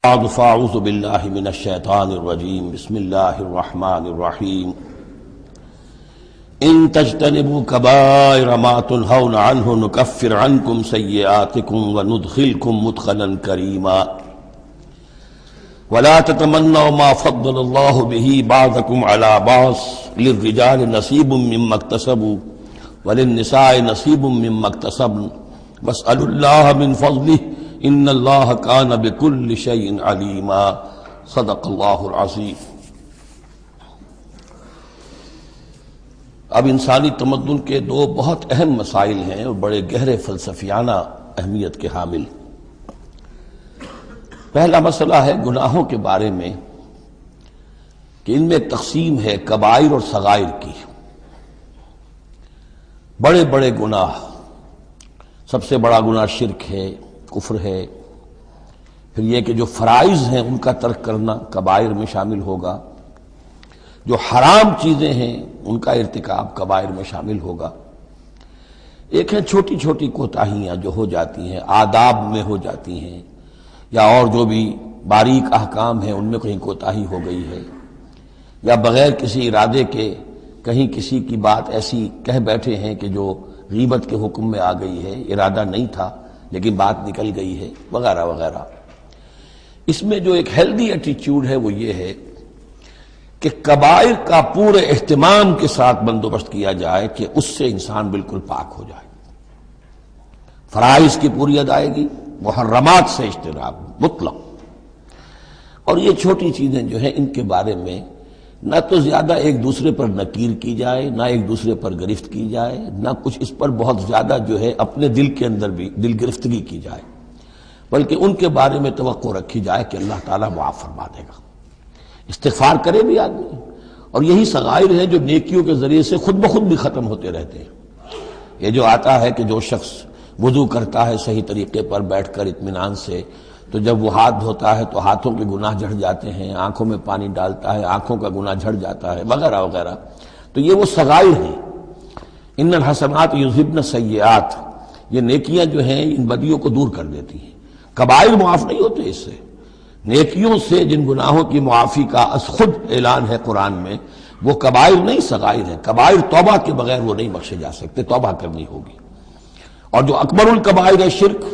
بعد فاعوذ باللہ من الشیطان الرجیم بسم اللہ الرحمن الرحیم ان تجتنبوا کبائر ما تنہون عنہ نکفر عنکم سیئاتکم وندخلکم مدخلا کریما ولا تتمنوا ما فضل اللہ به بعضکم علی بعض للرجال نصیب مما اکتسبوا وللنساء نصیب مما اکتسبن واسألوا اللہ من فضلہ ان اللہ کان بکل شیء علیما صدق اللہ العظیم۔ اب انسانی تمدن کے دو بہت اہم مسائل ہیں اور بڑے گہرے فلسفیانہ اہمیت کے حامل۔ پہلا مسئلہ ہے گناہوں کے بارے میں کہ ان میں تقسیم ہے کبائر اور صغائر کی۔ بڑے بڑے گناہ، سب سے بڑا گناہ شرک ہے، کفر ہے، پھر یہ کہ جو فرائض ہیں ان کا ترک کرنا کبائر میں شامل ہوگا، جو حرام چیزیں ہیں ان کا ارتکاب کبائر میں شامل ہوگا۔ ایک ہے چھوٹی چھوٹی کوتاہیاں جو ہو جاتی ہیں، آداب میں ہو جاتی ہیں، یا اور جو بھی باریک احکام ہیں ان میں کہیں کوتاہی ہو گئی ہے، یا بغیر کسی ارادے کے کہیں کسی کی بات ایسی کہہ بیٹھے ہیں کہ جو غیبت کے حکم میں آ گئی ہے، ارادہ نہیں تھا لیکن بات نکل گئی ہے، وغیرہ وغیرہ۔ اس میں جو ایک ہیلدی ایٹیچیوڈ ہے وہ یہ ہے کہ کبائر کا پورے اہتمام کے ساتھ بندوبست کیا جائے کہ اس سے انسان بالکل پاک ہو جائے، فرائض کی پوری ادائیگی، محرمات سے اجتناب مطلق۔ اور یہ چھوٹی چیزیں جو ہیں ان کے بارے میں نہ تو زیادہ ایک دوسرے پر نکیر کی جائے، نہ ایک دوسرے پر گرفت کی جائے، نہ کچھ اس پر بہت زیادہ جو ہے اپنے دل کے اندر بھی دل گرفتگی کی جائے، بلکہ ان کے بارے میں توقع رکھی جائے کہ اللہ تعالیٰ معاف فرما دے گا، استغفار کرے بھی آدمی۔ اور یہی صغائر ہیں جو نیکیوں کے ذریعے سے خود بخود بھی ختم ہوتے رہتے ہیں۔ یہ جو آتا ہے کہ جو شخص وضو کرتا ہے صحیح طریقے پر بیٹھ کر اطمینان سے، تو جب وہ ہاتھ دھوتا ہے تو ہاتھوں کے گناہ جھڑ جاتے ہیں، آنکھوں میں پانی ڈالتا ہے آنکھوں کا گناہ جھڑ جاتا ہے، وغیرہ وغیرہ۔ تو یہ وہ صغائر ہیں۔ ان الحسنات یذہبن السیئات، یہ نیکیاں جو ہیں ان بدیوں کو دور کر دیتی ہیں۔ کبائر معاف نہیں ہوتے اس سے، نیکیوں سے جن گناہوں کی معافی کا از خود اعلان ہے قرآن میں، وہ کبائر نہیں صغائر ہیں۔ کبائر توبہ کے بغیر وہ نہیں بخشے جا سکتے، توبہ کرنی ہوگی۔ اور جو اکبر الکبائر ہے شرک،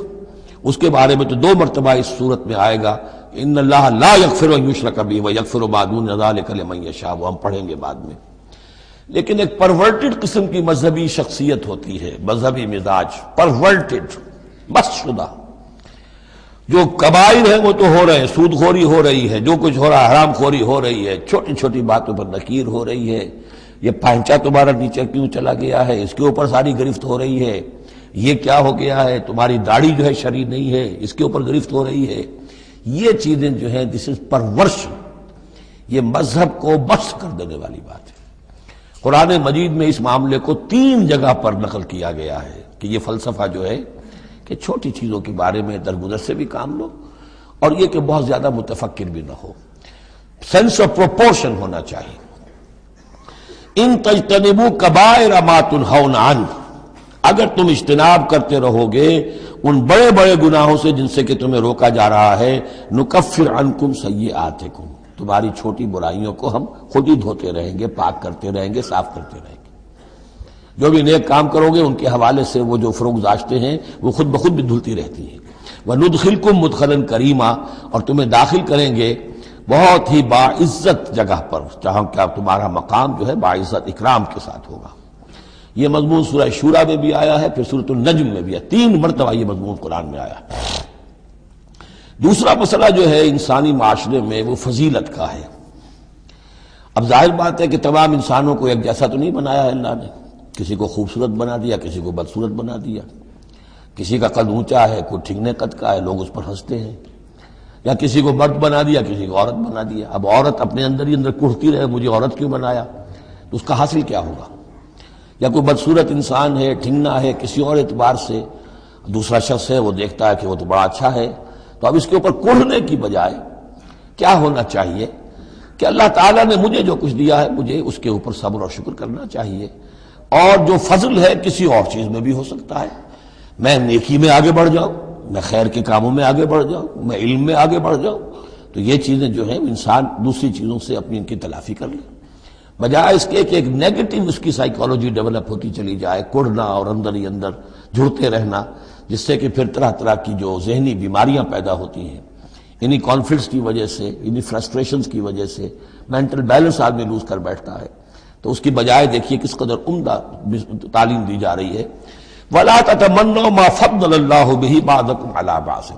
اس کے بارے میں تو دو مرتبہ اس صورت میں آئے گا، ان اللہ لا یغفر ان یشرک بہ ویغفر ما دون ذلک لمن یشاء، وہ ہم پڑھیں گے بعد میں۔ لیکن ایک پرورٹڈ قسم کی مذہبی شخصیت ہوتی ہے، مذہبی مزاج، پرورٹڈ، مست شدہ۔ جو کبائر ہیں وہ تو ہو رہے ہیں، سود خوری ہو رہی ہے، جو کچھ ہو رہا ہے حرام خوری ہو رہی ہے، چھوٹی چھوٹی باتوں پر نکیر ہو رہی ہے، یہ پہنچا تمہارا نیچے کیوں چلا گیا ہے، اس کے اوپر ساری گرفت ہو رہی ہے، یہ کیا ہو گیا ہے، تمہاری داڑھی جو ہے شرعی نہیں ہے، اس کے اوپر گرفت ہو رہی ہے۔ یہ چیزیں جو ہیں دس از پرورشن، یہ مذہب کو بس کر دینے والی بات ہے۔ قرآن مجید میں اس معاملے کو 3 جگہ پر نقل کیا گیا ہے کہ یہ فلسفہ جو ہے کہ چھوٹی چیزوں کے بارے میں درگزر سے بھی کام لو، اور یہ کہ بہت زیادہ متفکر بھی نہ ہو، سینس آف پروپورشن ہونا چاہیے۔ ان تجتنبوا کبائر ما تنہون عنہ، اگر تم اجتناب کرتے رہو گے ان بڑے بڑے گناہوں سے جن سے کہ تمہیں روکا جا رہا ہے، نکفر عنکم سیئاتکم، تمہاری چھوٹی برائیوں کو ہم خود ہی دھوتے رہیں گے، پاک کرتے رہیں گے، صاف کرتے رہیں گے۔ جو بھی نیک کام کرو گے ان کے حوالے سے وہ جو فروغ داشتیں ہیں وہ خود بخود بھی دھلتی رہتی ہیں۔ وندخلکم مدخلا کریما، اور تمہیں داخل کریں گے بہت ہی باعزت جگہ پر، جہاں کیا تمہارا مقام جو ہے باعزت اکرام کے ساتھ ہوگا۔ یہ مضمون سورہ شورى میں بھی آیا ہے، پھر سورۃ النجم میں بھی ہے، 3 مرتبہ یہ مضمون قرآن میں آیا ہے۔ دوسرا مسئلہ جو ہے انسانی معاشرے میں وہ فضیلت کا ہے۔ اب ظاہر بات ہے کہ تمام انسانوں کو ایک جیسا تو نہیں بنایا ہے اللہ نے، کسی کو خوبصورت بنا دیا، کسی کو بدصورت بنا دیا، کسی کا قد اونچا ہے، کوئی ٹھگنے قد کا ہے، لوگ اس پر ہنستے ہیں، یا کسی کو مرد بنا دیا، کسی کو عورت بنا دیا۔ اب عورت اپنے اندر ہی اندر کڑھتی رہے مجھے عورت کیوں بنایا، تو اس کا حاصل کیا ہوگا؟ یا کوئی بدصورت انسان ہے، ٹھنگنا ہے کسی اور اعتبار سے، دوسرا شخص ہے وہ دیکھتا ہے کہ وہ تو بڑا اچھا ہے، تو اب اس کے اوپر کڑھنے کی بجائے کیا ہونا چاہیے کہ اللہ تعالیٰ نے مجھے جو کچھ دیا ہے مجھے اس کے اوپر صبر اور شکر کرنا چاہیے، اور جو فضل ہے کسی اور چیز میں بھی ہو سکتا ہے، میں نیکی میں آگے بڑھ جاؤں، میں خیر کے کاموں میں آگے بڑھ جاؤں، میں علم میں آگے بڑھ جاؤں، تو یہ چیزیں جو ہیں انسان دوسری چیزوں سے اپنی ان کی تلافی کر لے، بجائے اس کے کہ ایک نیگیٹو اس کی سائیکالوجی ڈیولپ ہوتی چلی جائے، کڑنا اور اندر ہی اندر جڑتے رہنا، جس سے کہ پھر طرح طرح کی جو ذہنی بیماریاں پیدا ہوتی ہیں انہی کانفلکٹس کی وجہ سے، انہی فرسٹریشنز کی وجہ سے مینٹل بیلنس آدمی لوز کر بیٹھتا ہے۔ تو اس کی بجائے دیکھیے کس قدر عمدہ تعلیم دی جا رہی ہے، وَلَا تَتَمَنَّوْا مَا فَضَّلَ اللَّهُ بِهِ بَعْضَكُمْ عَلَىٰ بَعْضٍ،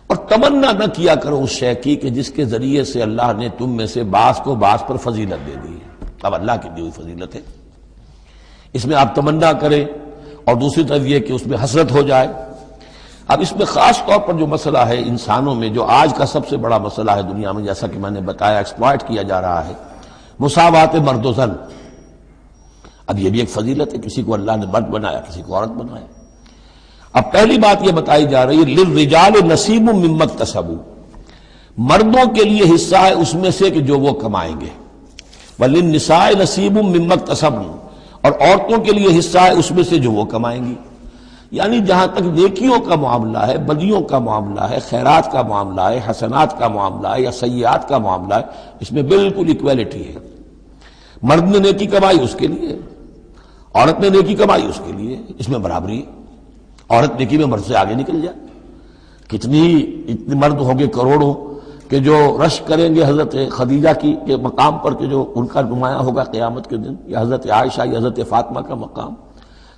اور تمنا نہ کیا کرو اس شے کی کہ جس کے ذریعے سے اللہ نے تم میں سے بعض کو بعض پر فضیلت دے دی ہے۔ اب اللہ کی دی ہوئی فضیلت ہے، اس میں آپ تمنا کریں، اور دوسری طرف یہ کہ اس میں حسرت ہو جائے۔ اب اس میں خاص طور پر جو مسئلہ ہے انسانوں میں، جو آج کا سب سے بڑا مسئلہ ہے دنیا میں، جیسا کہ میں نے بتایا ایکسپلائٹ کیا جا رہا ہے، مساوات مرد و زن۔ اب یہ بھی ایک فضیلت ہے، کسی کو اللہ نے مرد بنایا، کسی کو عورت بنایا۔ اب پہلی بات یہ بتائی جا رہی ہے للرجال نصیب مما اکتسبوا، مردوں کے لیے حصہ ہے اس میں سے کہ جو وہ کمائیں گے، وللنساء نصیب مما اکتسبن، اور عورتوں کے لیے حصہ ہے اس میں سے جو وہ کمائیں گی۔ یعنی جہاں تک نیکیوں کا معاملہ ہے، بدیوں کا معاملہ ہے، خیرات کا معاملہ ہے، حسنات کا معاملہ ہے یا سیئات کا معاملہ ہے، اس میں بالکل ایکویلٹی ہے۔ مرد نے نیکی کمائی اس کے لیے، عورت نے نیکی کمائی اس کے لیے، اس میں برابری ہے۔ عورت نیکی میں مرد سے آگے نکل جائے، اتنے مرد ہوں گے کروڑوں کہ جو رشک کریں گے حضرت خدیجہ کی کے مقام پر، کہ جو ان کا نمایاں ہوگا قیامت کے دن، یا حضرت عائشہ یا حضرت فاطمہ کا مقام،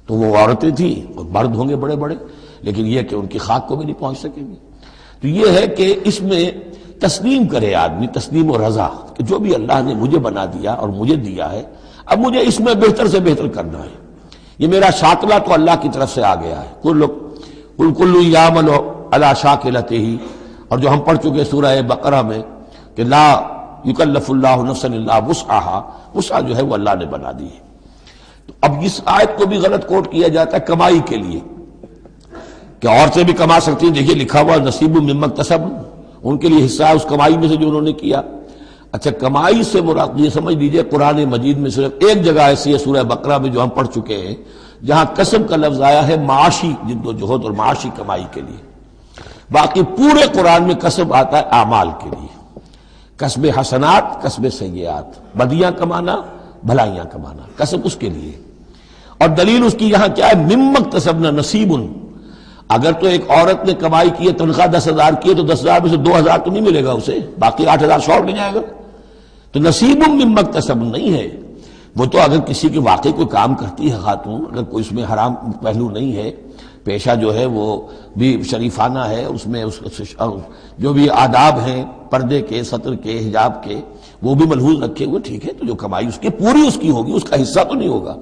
تو وہ عورتیں تھیں اور مرد ہوں گے بڑے بڑے، لیکن یہ کہ ان کی خاک کو بھی نہیں پہنچ سکیں گے۔ تو یہ ہے کہ اس میں تسلیم کرے آدمی، تسلیم و رضا، کہ جو بھی اللہ نے مجھے بنا دیا اور مجھے دیا ہے، اب مجھے اس میں بہتر سے بہتر کرنا ہے۔ یہ میرا شاکلہ تو اللہ کی طرف سے آ گیا ہے، کل یعمل علی شاکلتہ، اور جو ہم پڑھ چکے سورہ بقرہ میں کہ لا یکلف اللہ نفسا الا وسعہا، وسع جو ہے وہ اللہ نے بنا دی ہے۔ تو اب اس آیت کو بھی غلط کوٹ کیا جاتا ہے کمائی کے لیے، کہ عورتیں بھی کما سکتی ہیں، دیکھیے لکھا ہوا نصیب مما اکتسبن، ان کے لیے حصہ ہے اس کمائی میں سے جو انہوں نے کیا۔ اچھا، کمائی سے مراد یہ سمجھ لیجیے قرآن مجید میں صرف ایک جگہ ایسی ہے سورہ بقرہ میں جو ہم پڑھ چکے ہیں، جہاں کسب کا لفظ آیا ہے معاشی جد و جہد اور معاشی کمائی کے لیے۔ باقی پورے قرآن میں کسب آتا ہے اعمال کے لیے، کسب حسنات، کسب سیئات، بدیاں کمانا، بھلائیاں کمانا، کسب اس کے لیے۔ اور دلیل اس کی یہاں کیا ہے، مما اکتسبنا نصیب، اگر تو ایک عورت نے کمائی کی ہے، تنخواہ 10,000 کی ہے تو 10,000 میں سے 2,000 تو نہیں ملے گا اسے، باقی 8,000 شارٹ لے جائے گا۔ تو نصیب مما اکتسبن نہیں ہے وہ، تو اگر کسی کے واقعی کوئی کام کرتی ہے خاتون، اگر کوئی اس میں حرام پہلو نہیں ہے، پیشہ جو ہے وہ بھی شریفانہ ہے، اس میں جو بھی آداب ہیں پردے کے، سطر کے، حجاب کے، وہ بھی ملحوظ رکھے ہوئے، ٹھیک ہے، تو جو کمائی اس کی پوری اس کی ہوگی، اس کا حصہ تو نہیں ہوگا۔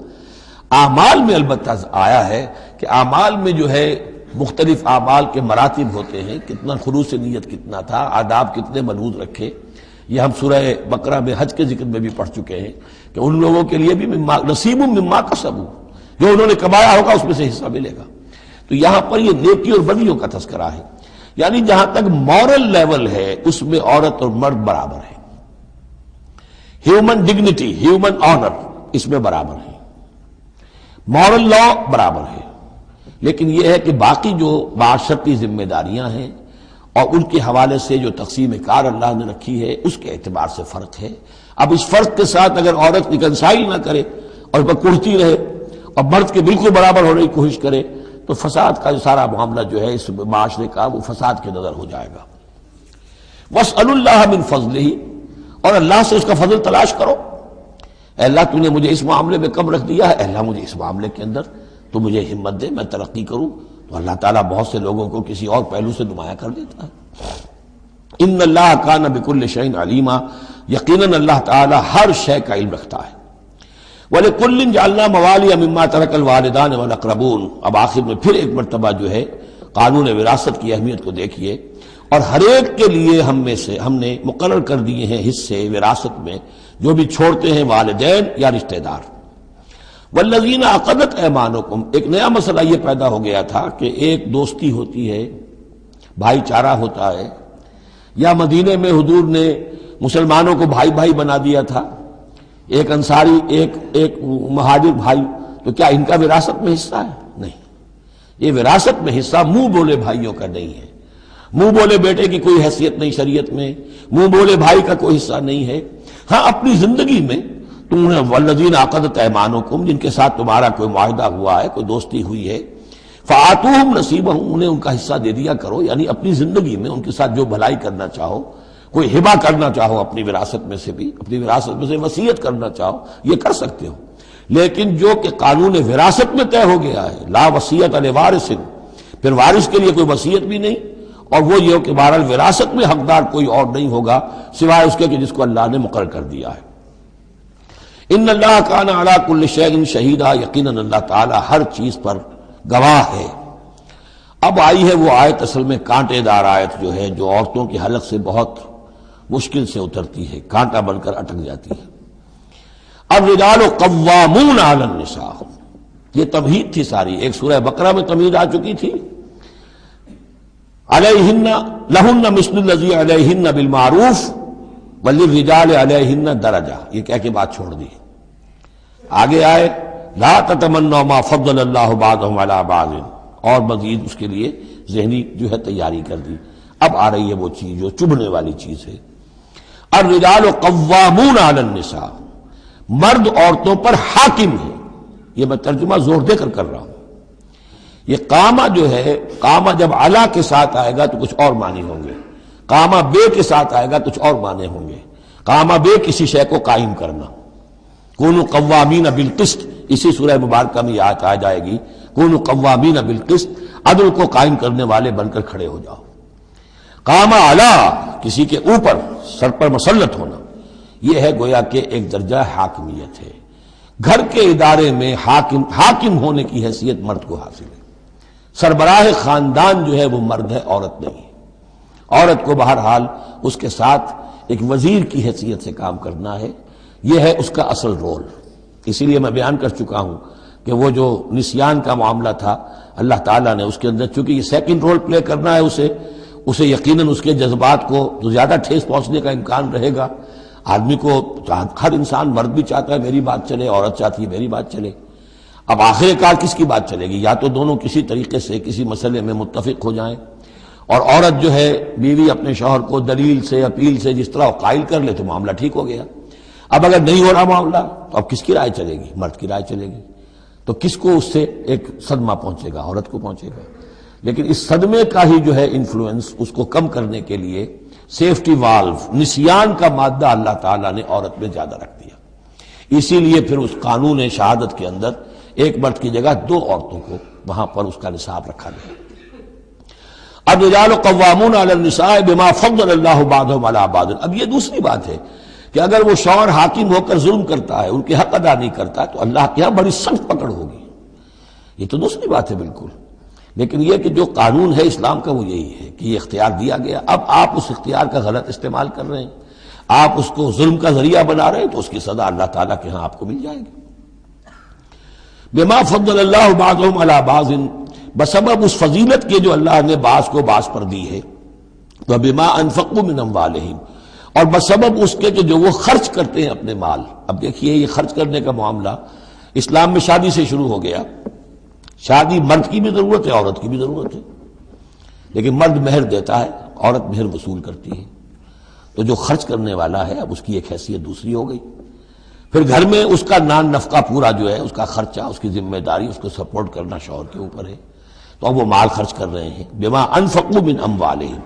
اعمال میں البتہ آیا ہے کہ اعمال میں جو ہے مختلف اعمال کے مراتب ہوتے ہیں، کتنا خلوص نیت کتنا تھا، آداب کتنے ملحوظ رکھے، یہ ہم سورہ بقرہ میں حج کے ذکر میں بھی پڑھ چکے ہیں کہ ان لوگوں کے لیے بھی نصیب مما کسبوا، جو انہوں نے کمایا ہوگا اس میں سے حصہ ملے گا۔ تو یہاں پر یہ نیکی اور بدیوں کا تذکرہ ہے، یعنی جہاں تک مورل لیول ہے اس میں عورت اور مرد برابر ہے، ہیومن ڈگنیٹی، ہیومن آنر اس میں برابر ہے، مورل لا برابر ہے۔ لیکن یہ ہے کہ باقی جو معاشرتی ذمہ داریاں ہیں اور ان کے حوالے سے جو تقسیم کار اللہ نے رکھی ہے اس کے اعتبار سے فرق ہے۔ اب اس فرق کے ساتھ اگر عورت ریکنسائل نہ کرے اور وہ کڑتی رہے اور مرد کے بالکل برابر ہونے کی کوشش کرے تو فساد کا جو سارا معاملہ جو ہے اس معاشرے کا وہ فساد کے نظر ہو جائے گا۔ وَاسْأَلُوا اللَّهَ مِنْ فَضْلِهِ، اور اللہ سے اس کا فضل تلاش کرو۔ اے اللہ تو نے مجھے اس معاملے میں کم رکھ دیا ہے، اے اللہ مجھے اس معاملے کے اندر تو مجھے ہمت دے، میں ترقی کروں۔ تو اللہ تعالیٰ بہت سے لوگوں کو کسی اور پہلو سے نمایاں کر دیتا ہے۔ ان اللہ کان بکل شیء علیما، یقیناً اللہ تعالیٰ ہر شے کا علم رکھتا ہے۔ وَلِكُلٍّ جَعَلْنَا مَوَالِيَ مِمَّا تَرَكَ الْوَالِدَانِ وَالْأَقْرَبُونَ، اب آخر میں پھر ایک مرتبہ جو ہے قانون وراثت کی اہمیت کو دیکھیے، اور ہر ایک کے لیے ہم نے مقرر کر دیے ہیں حصے وراثت میں جو بھی چھوڑتے ہیں والدین یا رشتہ دار۔ والذین عقدت ایمانکم، ایک نیا مسئلہ یہ پیدا ہو گیا تھا کہ ایک دوستی ہوتی ہے، بھائی چارہ ہوتا ہے، یا مدینے میں حضور نے مسلمانوں کو بھائی بھائی بنا دیا تھا، ایک انصاری ایک مہاجر بھائی، تو کیا ان کا وراثت میں حصہ ہے؟ نہیں، یہ وراثت میں حصہ منہ بولے بھائیوں کا نہیں ہے، منہ بولے بیٹے کی کوئی حیثیت نہیں شریعت میں، منہ بولے بھائی کا کوئی حصہ نہیں ہے۔ ہاں اپنی زندگی میں تم نے والذین عقدت ایمانکم، جن کے ساتھ تمہارا کوئی معاہدہ ہوا ہے، کوئی دوستی ہوئی ہے، فآتوہم نصیبہم، انہیں ان کا حصہ دے دیا کرو، یعنی اپنی زندگی میں ان کے ساتھ جو بھلائی کرنا چاہو، کوئی ہبہ کرنا چاہو اپنی وراثت میں سے بھی، اپنی وراثت میں سے وصیت کرنا چاہو، یہ کر سکتے ہو۔ لیکن جو کہ قانون وراثت میں طے ہو گیا ہے، لا وصیت لوارث، پھر وارث کے لیے کوئی وصیت بھی نہیں، اور وہ یہ کہ بہرحال وراثت میں حقدار کوئی اور نہیں ہوگا سوائے اس کے کہ جس کو اللہ نے مقرر کر دیا ہے۔ ان اللہ کان علی کل شیء شہیدا، یقیناً اللہ تعالی ہر چیز پر گواہ ہے۔ اب آئی ہے وہ آیت، اصل میں کانٹے دار آیت جو ہے، جو عورتوں کی حلق سے بہت مشکل سے اترتی ہے، کانٹا بن کر اٹک جاتی ہے۔ الرجال قوامون علی النساء، یہ تمہید تھی ساری، ایک سورہ بقرہ میں تمہید آ چکی تھی، علیہن لہن مثل الذی علیہن بالمعروف وللرجال علیہن درجہ، یہ کہہ کے بات چھوڑ دی۔ آگے آئے لا تتمنوا ما فضل اللہ بعضهم علی بعض، اور مزید اس کے لیے ذہنی جو ہے تیاری کر دی۔ اب آ رہی ہے وہ چیز جو چبھنے والی چیز ہے۔ الرجال قوامون علی النساء، مرد عورتوں پر حاکم ہے۔ یہ میں ترجمہ زور دے کر رہا ہوں۔ یہ قامہ جو ہے، قامہ جب علا کے ساتھ آئے گا تو کچھ اور معنی ہوں گے، قامہ بے کے ساتھ آئے گا کچھ اور معنی ہوں گے۔ قامہ بے کسی شے کو قائم کرنا، کونوا قوامین بالقسط، اسی سورہ مبارکہ میں یہ آیت آ جائے گی، کونوا قوامین بالقسط، عدل کو قائم کرنے والے بن کر کھڑے ہو جاؤ۔ قامہ علا، کسی کے اوپر، سر پر مسلط ہونا، یہ ہے گویا کہ ایک درجہ حاکمیت ہے۔ گھر کے ادارے میں حاکم ہونے کی حیثیت مرد کو حاصل ہے۔ سربراہ خاندان جو ہے وہ مرد ہے، عورت نہیں ہے۔ عورت کو بہرحال اس کے ساتھ ایک وزیر کی حیثیت سے کام کرنا ہے، یہ ہے اس کا اصل رول۔ اسی لیے میں بیان کر چکا ہوں کہ وہ جو نسیان کا معاملہ تھا، اللہ تعالیٰ نے اس کے اندر چونکہ یہ سیکنڈ رول پلے کرنا ہے اسے یقیناً اس کے جذبات کو جو زیادہ ٹھیس پہنچنے کا امکان رہے گا۔ آدمی کو، ہر انسان، مرد بھی چاہتا ہے میری بات چلے، عورت چاہتی ہے میری بات چلے۔ اب آخر کار کس کی بات چلے گی؟ یا تو دونوں کسی طریقے سے کسی مسئلے میں متفق ہو جائیں، اور عورت جو ہے بیوی اپنے شوہر کو دلیل سے، اپیل سے جس طرح قائل کر لے تو معاملہ ٹھیک ہو گیا۔ اب اگر نہیں ہو رہا معاملہ تو اب کس کی رائے چلے گی؟ مرد کی رائے چلے گی۔ تو کس کو اس سے ایک صدمہ پہنچے گا؟ عورت کو پہنچے گا۔ لیکن اس صدمے کا ہی جو ہے انفلوئنس، اس کو کم کرنے کے لیے سیفٹی والو، نسیان کا مادہ اللہ تعالیٰ نے عورت میں زیادہ رکھ دیا۔ اسی لیے پھر اس قانون شہادت کے اندر ایک مرد کی جگہ 2 عورتوں کو وہاں پر اس کا نصاب رکھا گیا۔ الرجال قوامون علی النساء بما فضل اللہ بعضهم علی بعض۔ اب یہ دوسری بات ہے کہ اگر وہ شوہر حاکم ہو کر ظلم کرتا ہے، ان کے حق ادا نہیں کرتا، تو اللہ کے یہاں بڑی سخت پکڑ ہوگی، یہ تو دوسری بات ہے بالکل۔ لیکن یہ کہ جو قانون ہے اسلام کا وہ یہی ہے کہ یہ اختیار دیا گیا، اب آپ اس اختیار کا غلط استعمال کر رہے ہیں، آپ اس کو ظلم کا ذریعہ بنا رہے ہیں، تو اس کی سزا اللہ تعالیٰ کے ہاں آپ کو مل جائے گی۔ بما فضل اللہ بعضهم علی بعض، بسبب اس فضیلت کے جو اللہ نے بعض کو بعض پر دی ہے، وبما انفقوا من اموالہم، اور بسبب اس کے کہ جو وہ خرچ کرتے ہیں اپنے مال۔ اب دیکھیے یہ خرچ کرنے کا معاملہ اسلام میں شادی سے شروع ہو گیا۔ شادی مرد کی بھی ضرورت ہے، عورت کی بھی ضرورت ہے، لیکن مرد مہر دیتا ہے، عورت مہر وصول کرتی ہے۔ تو جو خرچ کرنے والا ہے اب اس کی ایک حیثیت دوسری ہو گئی۔ پھر گھر میں اس کا نان نفقہ پورا جو ہے، اس کا خرچہ، اس کی ذمہ داری، اس کو سپورٹ کرنا شوہر کے اوپر ہے، تو اب وہ مال خرچ کر رہے ہیں۔ بما انفقوا من اموالہم،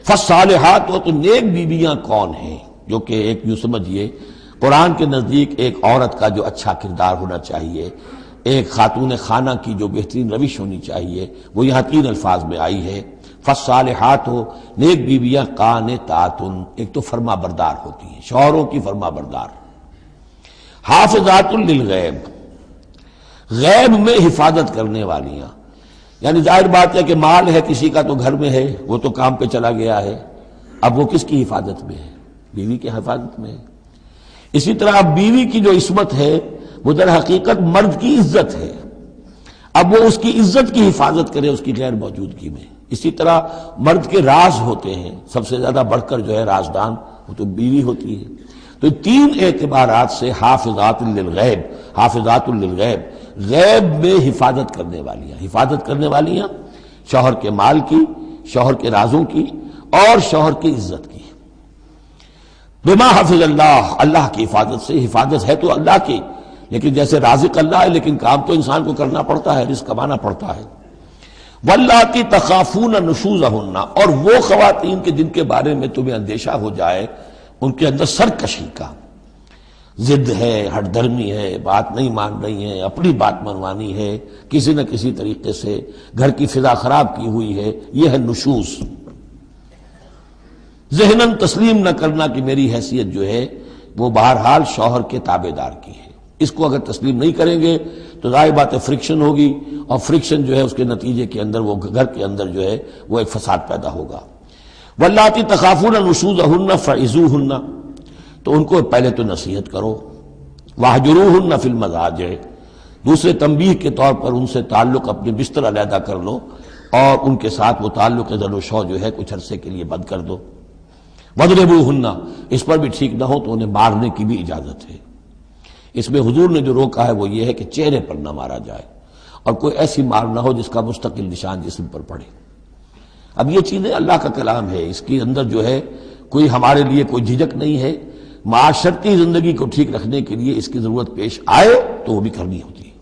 فالصالحات، تو نیک بیویاں کون ہیں؟ جو کہ ایک یوں سمجھیے قرآن کے نزدیک ایک عورت کا جو اچھا کردار ہونا چاہیے، ایک خاتون خانہ کی جو بہترین روش ہونی چاہیے، وہ یہاں 3 الفاظ میں آئی ہے۔ فالصالحات، نیک بیویاں قانتات، ایک تو فرما بردار ہوتی ہیں، شوہروں کی فرما بردار۔ حافظات للغیب، غیب میں حفاظت کرنے والیاں، یعنی ظاہر بات ہے کہ مال ہے کسی کا تو گھر میں ہے، وہ تو کام پہ چلا گیا ہے، اب وہ کس کی حفاظت میں ہے؟ بیوی کی حفاظت میں ہے۔ اسی طرح اب بیوی کی جو عصمت ہے وہ در حقیقت مرد کی عزت ہے، اب وہ اس کی عزت کی حفاظت کرے اس کی غیر موجودگی میں۔ اسی طرح مرد کے راز ہوتے ہیں، سب سے زیادہ بڑھ کر جو ہے رازدان وہ تو بیوی ہوتی ہے۔ تو 3 اعتبارات سے حافظات للغیب، حافظات للغیب، غیب میں حفاظت کرنے والیاں شوہر کے مال کی، شوہر کے رازوں کی اور شوہر کی عزت کی، بما حفظ اللہ، اللہ کی حفاظت سے۔ حفاظت ہے تو اللہ کی، لیکن جیسے رازق اللہ ہے لیکن کام تو انسان کو کرنا پڑتا ہے، رزق کمانا پڑتا ہے۔ واللاتی تخافون نشوزہن، اور وہ خواتین کے جن کے بارے میں تمہیں اندیشہ ہو جائے ان کے اندر سرکشی کا، ضد ہے، ہٹ دھرمی ہے، بات نہیں مان رہی ہیں، اپنی بات منوانی ہے، کسی نہ کسی طریقے سے گھر کی فضا خراب کی ہوئی ہے، یہ ہے نشوز۔ ذہناً تسلیم نہ کرنا کہ میری حیثیت جو ہے وہ بہرحال شوہر کے تابع دار کی ہے، اس کو اگر تسلیم نہیں کریں گے تو ظاہر بات ہے فرکشن ہوگی، اور فرکشن جو ہے اس کے نتیجے کے اندر وہ گھر کے اندر جو ہے وہ ایک فساد پیدا ہوگا۔ واللاتی تخافون نشوزہن فعظوہن، تو ان کو پہلے تو نصیحت کرو، واہجروہن فی المضاجع، دوسرے تنبیہ کے طور پر ان سے تعلق اپنے بستر علیحدہ کر لو اور ان کے ساتھ وہ تعلق زن و شو جو ہے کچھ عرصے کے لیے بند کر دو۔ وَاضْرِبُوهُنَّ، اس پر بھی ٹھیک نہ ہو تو انہیں مارنے کی بھی اجازت ہے۔ اس میں حضور نے جو روکا ہے وہ یہ ہے کہ چہرے پر نہ مارا جائے، اور کوئی ایسی مار نہ ہو جس کا مستقل نشان جسم پر پڑے۔ اب یہ چیزیں اللہ کا کلام ہے، اس کے اندر جو ہے کوئی ہمارے لیے کوئی جھجک نہیں ہے، معاشرتی زندگی کو ٹھیک رکھنے کے لیے اس کی ضرورت پیش آئے تو وہ بھی کرنی ہوتی ہے۔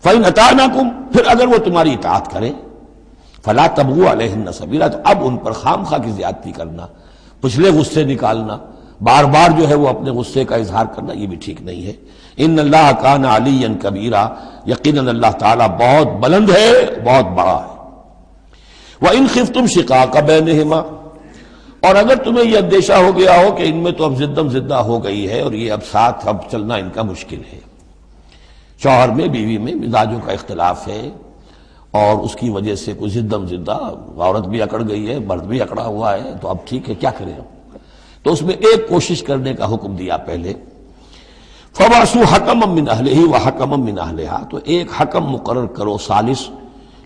فَإِنْ أَطَعْنَكُمْ، پھر اگر وہ تمہاری اطاعت کریں، فَلَا تَبْغُوا عَلَيْهِنَّ سَبِيلًا، تو اب ان پر خام خواہ کی زیادتی کرنا، پچھلے غصے نکالنا، بار بار جو ہے وہ اپنے غصے کا اظہار کرنا، یہ بھی ٹھیک نہیں ہے۔ ان اللہ کان علیٰ کبیرا، یقیناً اللہ تعالیٰ بہت بلند ہے، بہت بڑا ہے۔ وَإِنْ خِفْتُمْ شِقَاقَ بَيْنِهِمَا، اور اگر تمہیں یہ اندیشہ ہو گیا ہو کہ ان میں تو اب زدم زدہ ہو گئی ہے اور یہ اب ساتھ اب چلنا ان کا مشکل ہے، شوہر میں بیوی میں مزاجوں کا اختلاف ہے اور اس کی وجہ سے کوئی زدم زدہ، عورت بھی اکڑ گئی ہے، مرد بھی اکڑا ہوا ہے، تو اب ٹھیک ہے کیا کریں ہم؟ تو اس میں ایک کوشش کرنے کا حکم دیا پہلے، فَبَعْثُوا حَكَمًا مِّنْ أَهْلِهِ وَحَكَمًا مِّنْ أَهْلِهَا، تو ایک حکم مقرر کرو ثالث،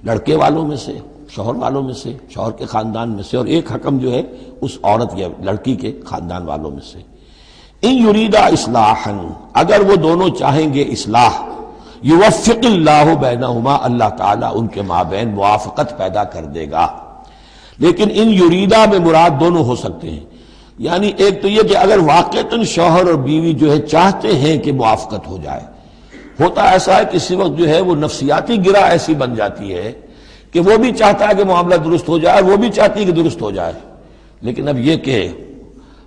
لڑکے والوں میں سے، شوہر والوں میں سے، شوہر کے خاندان میں سے، اور ایک حکم جو ہے اس عورت یا لڑکی کے خاندان والوں میں سے۔ ان یریدا اصلاحا، اگر وہ دونوں چاہیں گے اصلاح، یوفق اللہ بینہما، اللہ تعالیٰ ان کے مابین موافقت پیدا کر دے گا۔ لیکن ان یریدا میں مراد دونوں ہو سکتے ہیں، یعنی ایک تو یہ کہ اگر واقعتاً شوہر اور بیوی جو ہے چاہتے ہیں کہ موافقت ہو جائے، ہوتا ایسا ہے کسی وقت جو ہے وہ نفسیاتی گرہ ایسی بن جاتی ہے کہ وہ بھی چاہتا ہے کہ معاملہ درست ہو جائے اور وہ بھی چاہتی ہے کہ درست ہو جائے، لیکن اب یہ کہ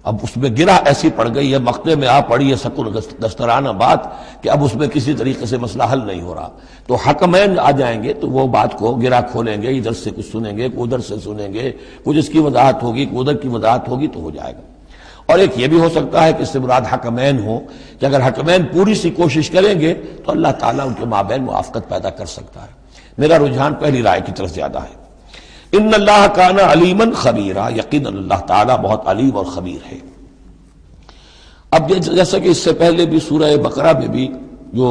اب اس میں گرہ ایسی پڑ گئی ہے، مقطع میں آ پڑی ہے سکون دسترانہ بات کہ اب اس میں کسی طریقے سے مسئلہ حل نہیں ہو رہا، تو حکمین آ جائیں گے تو وہ بات کو گرہ کھولیں گے، ادھر سے کچھ سنیں گے، ادھر سے سنیں گے، کچھ اس کی وضاحت ہوگی، ادھر کی وضاحت ہوگی تو ہو جائے گا۔ اور ایک یہ بھی ہو سکتا ہے کہ اس سے مراد حکمین ہو، کہ اگر حکمین پوری سی کوشش کریں گے تو اللہ تعالیٰ ان کے مابین موافقت پیدا کر سکتا ہے۔ میرا رجحان پہلی رائے کی طرف زیادہ ہے۔ ان اللہ کان علیما خبیرا، یقیناً اللہ تعالیٰ بہت علیم اور خبیر ہے۔ اب جیسا کہ اس سے پہلے بھی سورہ بقرہ میں بھی جو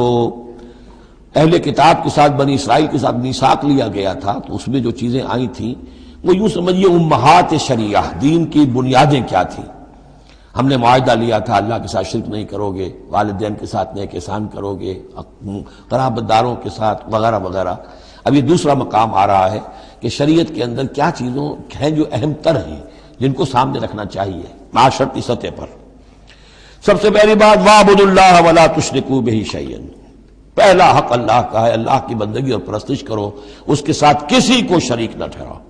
اہل کتاب کے ساتھ بنی اسرائیل کے ساتھ میثاق لیا گیا تھا، تو اس میں جو چیزیں آئی تھیں وہ یوں سمجھیے امہات شریعہ، دین کی بنیادیں کیا تھیں۔ ہم نے معاہدہ لیا تھا اللہ کے ساتھ شرک نہیں کرو گے، والدین کے ساتھ نیک احسان کرو گے، قرابت داروں کے ساتھ وغیرہ وغیرہ۔ اب یہ دوسرا مقام آ رہا ہے کہ شریعت کے اندر کیا چیزوں ہیں جو اہم تر ہیں، جن کو سامنے رکھنا چاہیے معاشرتی سطح پر۔ سب سے پہلی بات، وَاعْبُدُوا اللَّهَ وَلَا تُشْرِكُوا بِهِ شَيْئًا، پہلا حق اللہ کا ہے، اللہ کی بندگی اور پرستش کرو، اس کے ساتھ کسی کو شریک نہ ٹھہراؤ۔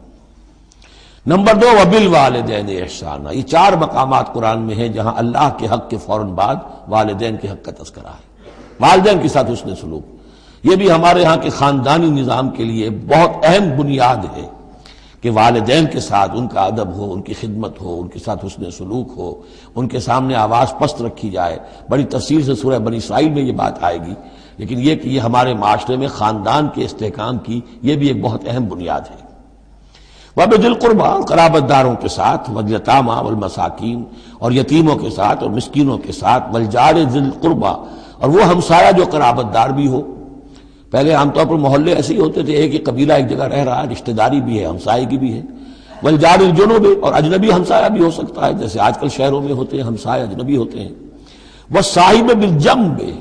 نمبر 2، وَبِالْوَالِدَيْنِ إِحْسَانًا، یہ 4 مقامات قرآن میں ہیں جہاں اللہ کے حق کے فوراً بعد والدین کے حق کا تذکرہ ہے۔ والدین کے ساتھ حسن سلوک، یہ بھی ہمارے ہاں کے خاندانی نظام کے لیے بہت اہم بنیاد ہے کہ والدین کے ساتھ ان کا ادب ہو، ان کی خدمت ہو، ان کے ساتھ حسن سلوک ہو، ان کے سامنے آواز پست رکھی جائے۔ بڑی تفصیل سے سورہ بنی اسرائیل میں یہ بات آئے گی، لیکن یہ کہ یہ ہمارے معاشرے میں خاندان کے استحکام کی یہ بھی ایک بہت اہم بنیاد ہے۔ وَبِذِي الْقُرْبَىٰ، قرابت داروں کے ساتھ، وَالْيَتَامَىٰ وَالْمَسَاكِينِ، اور یتیموں کے ساتھ اور مسکینوں کے ساتھ، وَالْجَارِ ذِي الْقُرْبَىٰ، اور وہ ہمسایہ جو قرابت دار بھی ہو۔ پہلے عام طور پر محلے ایسے ہی ہوتے تھے، ایک ہی قبیلہ ایک جگہ رہ رہا ہے، رشتہ داری بھی ہے، ہمسائے کی بھی ہے۔ وَالْجَارِ الْجُنُبِ، اور اجنبی ہمسایہ بھی ہو سکتا ہے، جیسے آج کل شہروں میں ہوتے ہیں ہمسائے اجنبی ہوتے ہیں۔ وَالصَّاحِبِ بِالْجَنبِ،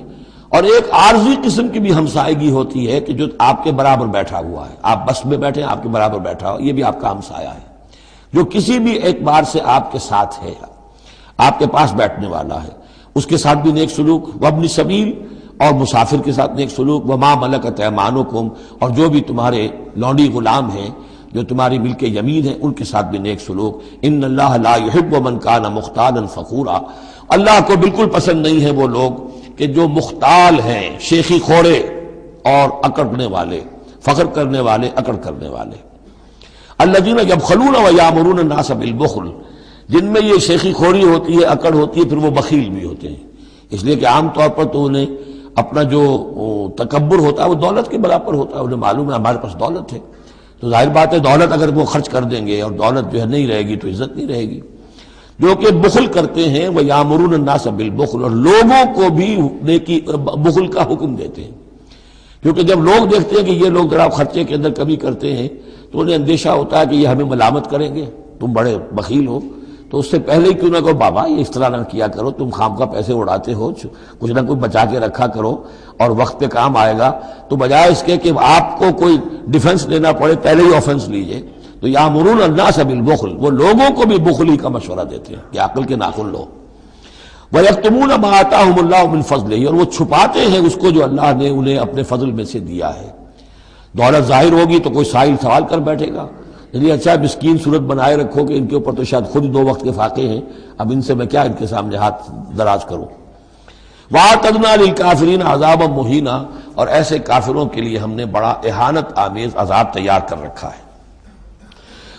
اور ایک عارضی قسم کی بھی ہمسائیگی ہوتی ہے کہ جو آپ کے برابر بیٹھا ہوا ہے، آپ بس میں بیٹھے ہیں، آپ کے برابر بیٹھا ہو، یہ بھی آپ کا ہمسایہ ہے، جو کسی بھی اعتبار سے آپ کے ساتھ ہے، آپ کے پاس بیٹھنے والا ہے، اس کے ساتھ بھی نیک سلوک، وابن سبیل، اور مسافر کے ساتھ نیک سلوک، وما ملکت ایمانکم، اور جو بھی تمہارے لونڈی غلام ہیں جو تمہاری ملک یمین ہیں ان کے ساتھ بھی نیک سلوک۔ ان اللہ لا یحب من کان مختالا فخورا، اللہ کو بالکل پسند نہیں ہے وہ لوگ کہ جو مختال ہیں، شیخی خوڑے اور اکڑنے والے، فخر کرنے والے، اکڑ کرنے والے۔ الذین یبخلون ویامرون الناس بالبخل، جن میں یہ شیخی خوری ہوتی ہے، اکڑ ہوتی ہے، پھر وہ بخیل بھی ہوتے ہیں، اس لیے کہ عام طور پر تو انہیں اپنا جو تکبر ہوتا ہے وہ دولت کے برابر ہوتا ہے، انہیں معلوم ہے ہمارے پاس دولت ہے، تو ظاہر بات ہے دولت اگر وہ خرچ کر دیں گے اور دولت جو ہے نہیں رہے گی تو عزت نہیں رہے گی۔ جو کہ بخل کرتے ہیں وہ یامرون الناس بالبخل، اور لوگوں کو بھی نیکی بخل کا حکم دیتے ہیں، کیونکہ جب لوگ دیکھتے ہیں کہ یہ لوگ ذرا خرچے کے اندر کمی کرتے ہیں تو انہیں اندیشہ ہوتا ہے کہ یہ ہمیں ملامت کریں گے، تم بڑے بخیل ہو، تو اس سے پہلے ہی کیوں نہ کہو بابا یہ اس طرح نہ کیا کرو، تم خام کا پیسے اڑاتے ہو، کچھ نہ کچھ بچا کے رکھا کرو اور وقت پہ کام آئے گا، تو بجائے اس کے کہ آپ کو کوئی ڈیفنس لینا پڑے پہلے ہی آفنس لیجئے۔ تو یامرون الناس بالبخل، وہ لوگوں کو بھی بخلی کا مشورہ دیتے ہیں کہ عقل کے ناخن لو۔ وَيَكْتُمُونَ مَا آتَاهُمُ اللَّهُ مِنْ فَضْلِهِ، اور وہ چھپاتے ہیں اس کو جو اللہ نے انہیں اپنے فضل میں سے دیا ہے۔ دولت ظاہر ہوگی تو کوئی سائل سوال کر بیٹھے گا، یعنی اچھا مسکین صورت بنائے رکھو کہ ان کے اوپر تو شاید خود 2 وقت کے فاقے ہیں، اب ان سے میں کیا ان کے سامنے ہاتھ دراز کروں۔ وَأَعْتَدْنَا لِلْكَافِرِينَ عَذَابًا مُهِينًا، اور ایسے کافروں کے لیے ہم نے بڑا اہانت آمیز عذاب تیار کر رکھا ہے۔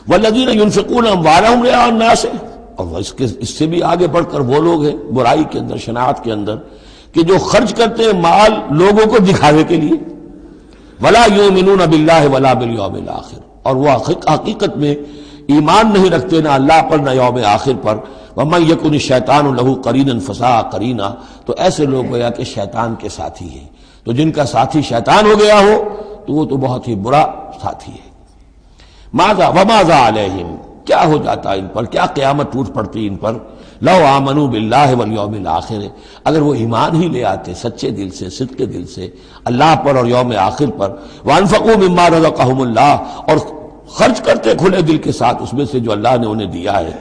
وَالَّذِينَ يُنْفِقُونَ أَمْوَالَهُمْ رِئَاءَ النَّاسِ، اور اس سے بھی آگے بڑھ کر وہ لوگ ہیں برائی کے اندر، شناعت کے اندر، کہ جو خرچ کرتے ہیں مال لوگوں کو دکھاوے کے لیے۔ وَلَا يُؤْمِنُونَ بِاللَّهِ وَلَا بِالْيَوْمِ الْآخِرِ، اور وہ حقیقت میں ایمان نہیں رکھتے نہ اللہ پر نہ یوم آخر پر۔ وَمَن يَكُنِ الشَّيْطَانُ لَهُ قَرِينًا فَسَاءَ قَرِينًا، تو ایسے لوگ گویا کہ شیطان کے ساتھی ہیں، تو جن کا ساتھی شیطان ہو گیا ہو تو وہ تو بہت ہی برا ساتھی ہے۔ ماذا وماذا علیہم، کیا ہو جاتا ان پر، کیا قیامت ٹوٹ پڑتی ان پر۔ لو آمنوا باللہ والیوم الآخر، اگر وہ ایمان ہی لے آتے سچے دل سے، صدق کے دل سے اللہ پر اور یوم آخر پر۔ وانفقوا مما رزقهم اللہ، اور خرچ کرتے کھلے دل کے ساتھ اس میں سے جو اللہ نے انہیں دیا ہے۔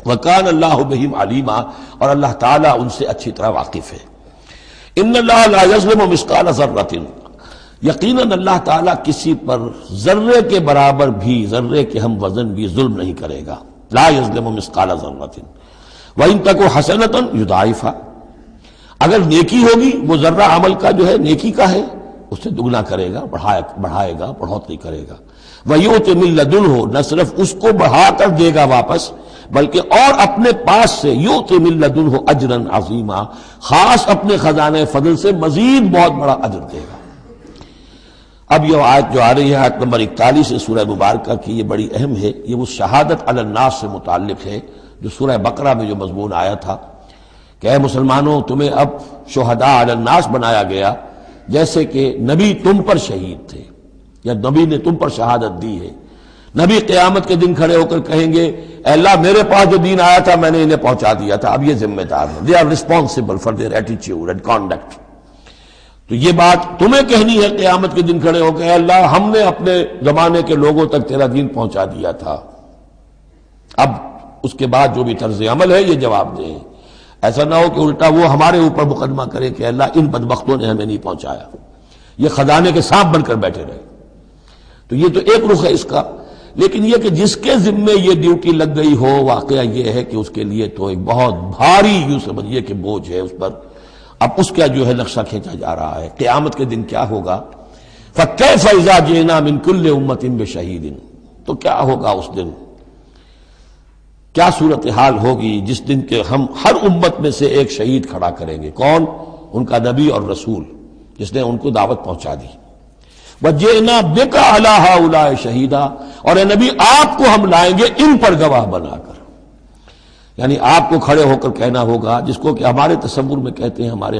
وکان اللہ بہم علیما، اور اللہ تعالیٰ ان سے اچھی طرح واقف ہے۔ ان اللہ لا یظلم مثقال ذرۃ، یقیناً اللہ تعالیٰ کسی پر ذرے کے برابر بھی، ذرے کے ہم وزن بھی ظلم نہیں کرے گا۔ لا یظلم مثقال ذرۃ وَإِن تَكُ حَسَنَةً يُضَاعِفْهَا، اگر نیکی ہوگی، وہ ذرہ عمل کا جو ہے نیکی کا ہے، اس سے دگنا کرے گا، بڑھائے گا، بڑھوتری کرے گا۔ وَيُؤْتِ مِن لَّدُنْهُ، نہ صرف اس کو بڑھا کر دے گا واپس بلکہ اور اپنے پاس سے یؤتِ مِن لَّدُنْهُ أَجْرًا عَظِیمًا، خاص اپنے خزانے فضل سے مزید بہت بڑا اجر دے گا۔ اب یہ آیت جو آ رہی ہے، آیت نمبر 41 سے سورہ مبارکہ کی، یہ بڑی اہم ہے، یہ وہ شہادت علی الناس سے متعلق ہے جو سورہ بقرہ میں جو مضمون آیا تھا کہ اے مسلمانوں تمہیں اب شہداء علی الناس بنایا گیا، جیسے کہ نبی تم پر شہید تھے یا نبی نے تم پر شہادت دی ہے۔ نبی قیامت کے دن کھڑے ہو کر کہیں گے اے اللہ میرے پاس جو دین آیا تھا میں نے انہیں پہنچا دیا تھا، اب یہ ذمہ دار ہیں، they are responsible for their attitude and conduct. تو یہ بات تمہیں کہنی ہے قیامت کے دن کھڑے ہو کے، اے اللہ ہم نے اپنے زمانے کے لوگوں تک تیرا دین پہنچا دیا تھا، اب اس کے بعد جو بھی طرز عمل ہے یہ جواب دیں۔ ایسا نہ ہو کہ الٹا وہ ہمارے اوپر مقدمہ کرے کہ اللہ ان بدبختوں نے ہمیں نہیں پہنچایا، یہ خزانے کے سانپ بن کر بیٹھے رہے۔ تو یہ تو ایک رخ ہے اس کا، لیکن یہ کہ جس کے ذمے یہ ڈیوٹی لگ گئی ہو، واقعہ یہ ہے کہ اس کے لیے تو ایک بہت بھاری یوں سمجھیے کہ بوجھ ہے اس پر۔ اب اس کا جو ہے نقشہ کھینچا جا رہا ہے قیامت کے دن کیا ہوگا۔ فَكَيْفَ إِذَا جِئْنَا مِن كُلِّ أُمَّةٍ بِشَهِيدٍ، تو کیا ہوگا اس دن، کیا صورتحال ہوگی جس دن کے ہم ہر امت میں سے ایک شہید کھڑا کریں گے۔ کون؟ ان کا نبی اور رسول جس نے ان کو دعوت پہنچا دی۔ وَجِئْنَا بِكَ عَلَىٰ هَٰؤُلَاءِ شَهِيدًا، اور اے نبی آپ کو ہم لائیں گے ان پر گواہ بنا کر، یعنی آپ کو کھڑے ہو کر کہنا ہوگا، جس کو کہ ہمارے تصور میں کہتے ہیں، ہمارے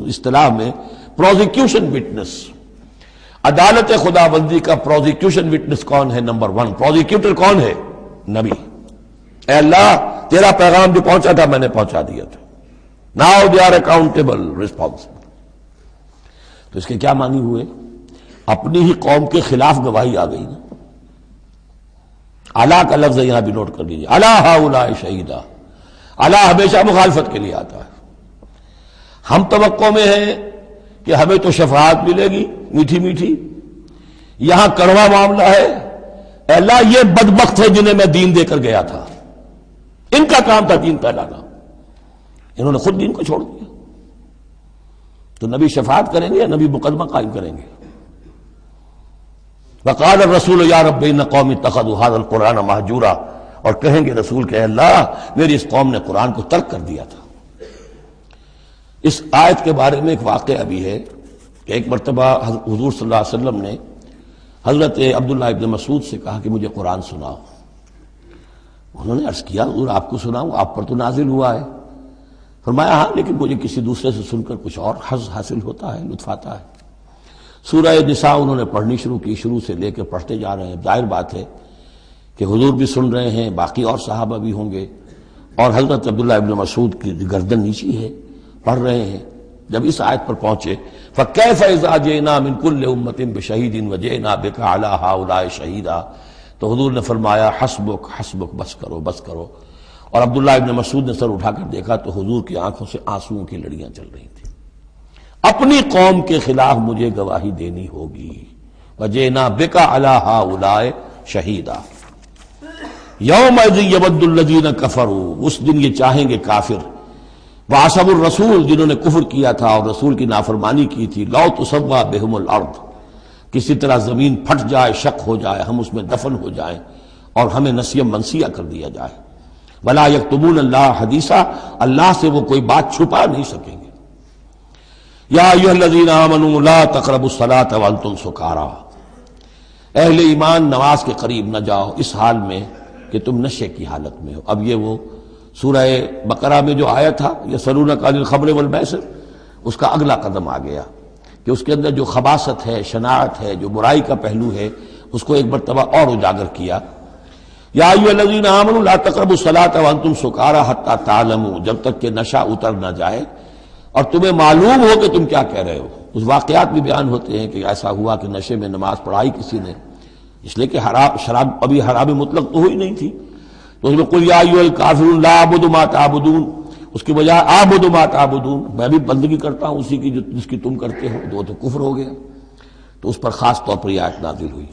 اصطلاح میں پروزیکیوشن وٹنس۔ عدالت خداوندی کا پروزیکیوشن وٹنس کون ہے؟ نمبر 1 پروزیکیوٹر کون ہے؟ نبی۔ اے اللہ تیرا پیغام جو پہنچا تھا میں نے پہنچا دیا تھا، now they are accountable responsible. تو اس کے کیا معنی ہوئے؟ اپنی ہی قوم کے خلاف گواہی آ گئی نا. الا کا لفظ یہاں بھی نوٹ کر لیجیے، الا ہؤلاء شہیدا. الا ہمیشہ مخالفت کے لیے آتا ہے. ہم توقع میں ہیں کہ ہمیں تو شفاعت ملے گی میٹھی میٹھی، یہاں کڑوا معاملہ ہے. اے اللہ یہ بدبخت ہے جنہیں میں دین دے کر گیا تھا، ان کا کام تھا دین پھیلانا، انہوں نے خود دین کو چھوڑ دیا. تو نبی شفاعت کریں گے یا نبی مقدمہ قائم کریں گے؟ وقال الرسول یا رب ان قوم اتخذوا هذا القرآن مہجورا، اور کہیں گے رسول کہ اللہ میری اس قوم نے قرآن کو ترک کر دیا تھا. اس آیت کے بارے میں ایک واقعہ بھی ہے کہ ایک مرتبہ حضور صلی اللہ علیہ وسلم نے حضرت عبداللہ ابن مسعود سے کہا کہ مجھے قرآن سناؤ. انہوں نے عرض کیا حضور آپ کو سناؤں؟ آپ پر تو نازل ہوا ہے. فرمایا ہاں لیکن مجھے کسی دوسرے سے سن کر کچھ اور حظ حاصل ہوتا ہے، لطف آتا ہے. سورہ نساء انہوں نے پڑھنی شروع کی، شروع سے لے کے پڑھتے جا رہے ہیں. ظاہر بات ہے کہ حضور بھی سن رہے ہیں، باقی اور صحابہ بھی ہوں گے، اور حضرت عبداللہ ابن مسعود کی گردن نیچی ہے، پڑھ رہے ہیں. جب اس آیت پر پہنچے فَكَيْفَ إِذَا جِئْنَا مِن كُلِّ أُمَّةٍ بِشَهِيدٍ وَجِئْنَا بِكَ عَلَىٰ هَٰؤُلَاءِ شَهِيدًا، تو حضور نے فرمایا حسبک حسبک، بس کرو بس کرو. اور عبداللہ ابن مسعود نے سر اٹھا کر دیکھا تو حضور کی آنکھوں سے آنسوؤں کی لڑیاں چل رہی تھیں. اپنی قوم کے خلاف مجھے گواہی دینی ہوگی. وَجِئْنَا بِكَ عَلَىٰ هَٰؤُلَاءِ شَهِيدًا يَوْمَئِذٍ يَوَدُّ الَّذِينَ كَفَرُوا، اس دن یہ چاہیں گے کافر، وَعَصَوُا الرَّسُولَ جنہوں نے کفر کیا تھا اور رسول کی نافرمانی کی تھی، لَوْ تُسَوَّىٰ بِهِمُ الْأَرْضُ، کسی طرح زمین پھٹ جائے، شق ہو جائے، ہم اس میں دفن ہو جائیں اور ہمیں نسیہ منسیہ کر دیا جائے. وَلَا يَكْتُمُونَ اللَّهَ حَدِيثًا، اللہ سے وہ کوئی بات چھپا نہیں سکیں گے. یا ایھا الذین آمنوا لا تقربوا الصلاۃ وانتم سکارا، اہل ایمان نماز کے قریب نہ جاؤ اس حال میں کہ تم نشے کی حالت میں ہو. اب یہ وہ سورہ بقرہ میں جو آیا تھا یسألونک عن الخمر والمیسر، اس کا اگلا قدم آ گیا کہ اس کے اندر جو خباثت ہے، شناعت ہے، جو برائی کا پہلو ہے، اس کو ایک مرتبہ اور اجاگر کیا. یا ایھا الذین آمنوا لا تقربوا الصلاۃ وانتم سکارا حتی تعلموا، جب تک کہ نشہ اتر نہ جائے اور تمہیں معلوم ہو کہ تم کیا کہہ رہے ہو. اس واقعات بھی بیان ہوتے ہیں کہ ایسا ہوا کہ نشے میں نماز پڑھائی کسی نے، اس لیے کہ شراب ابھی حرام مطلق تو ہوئی نہیں تھی، تو اس میں قل یا ایھا الکافرون لا اعبد ما تعبدون، اس کی بجائے اعبد ما تعبدون، میں بھی بندگی کرتا ہوں اسی کی جس کی تم کرتے ہو، تو کفر ہو گیا. تو اس پر خاص طور پر یہ آیت نازل ہوئی.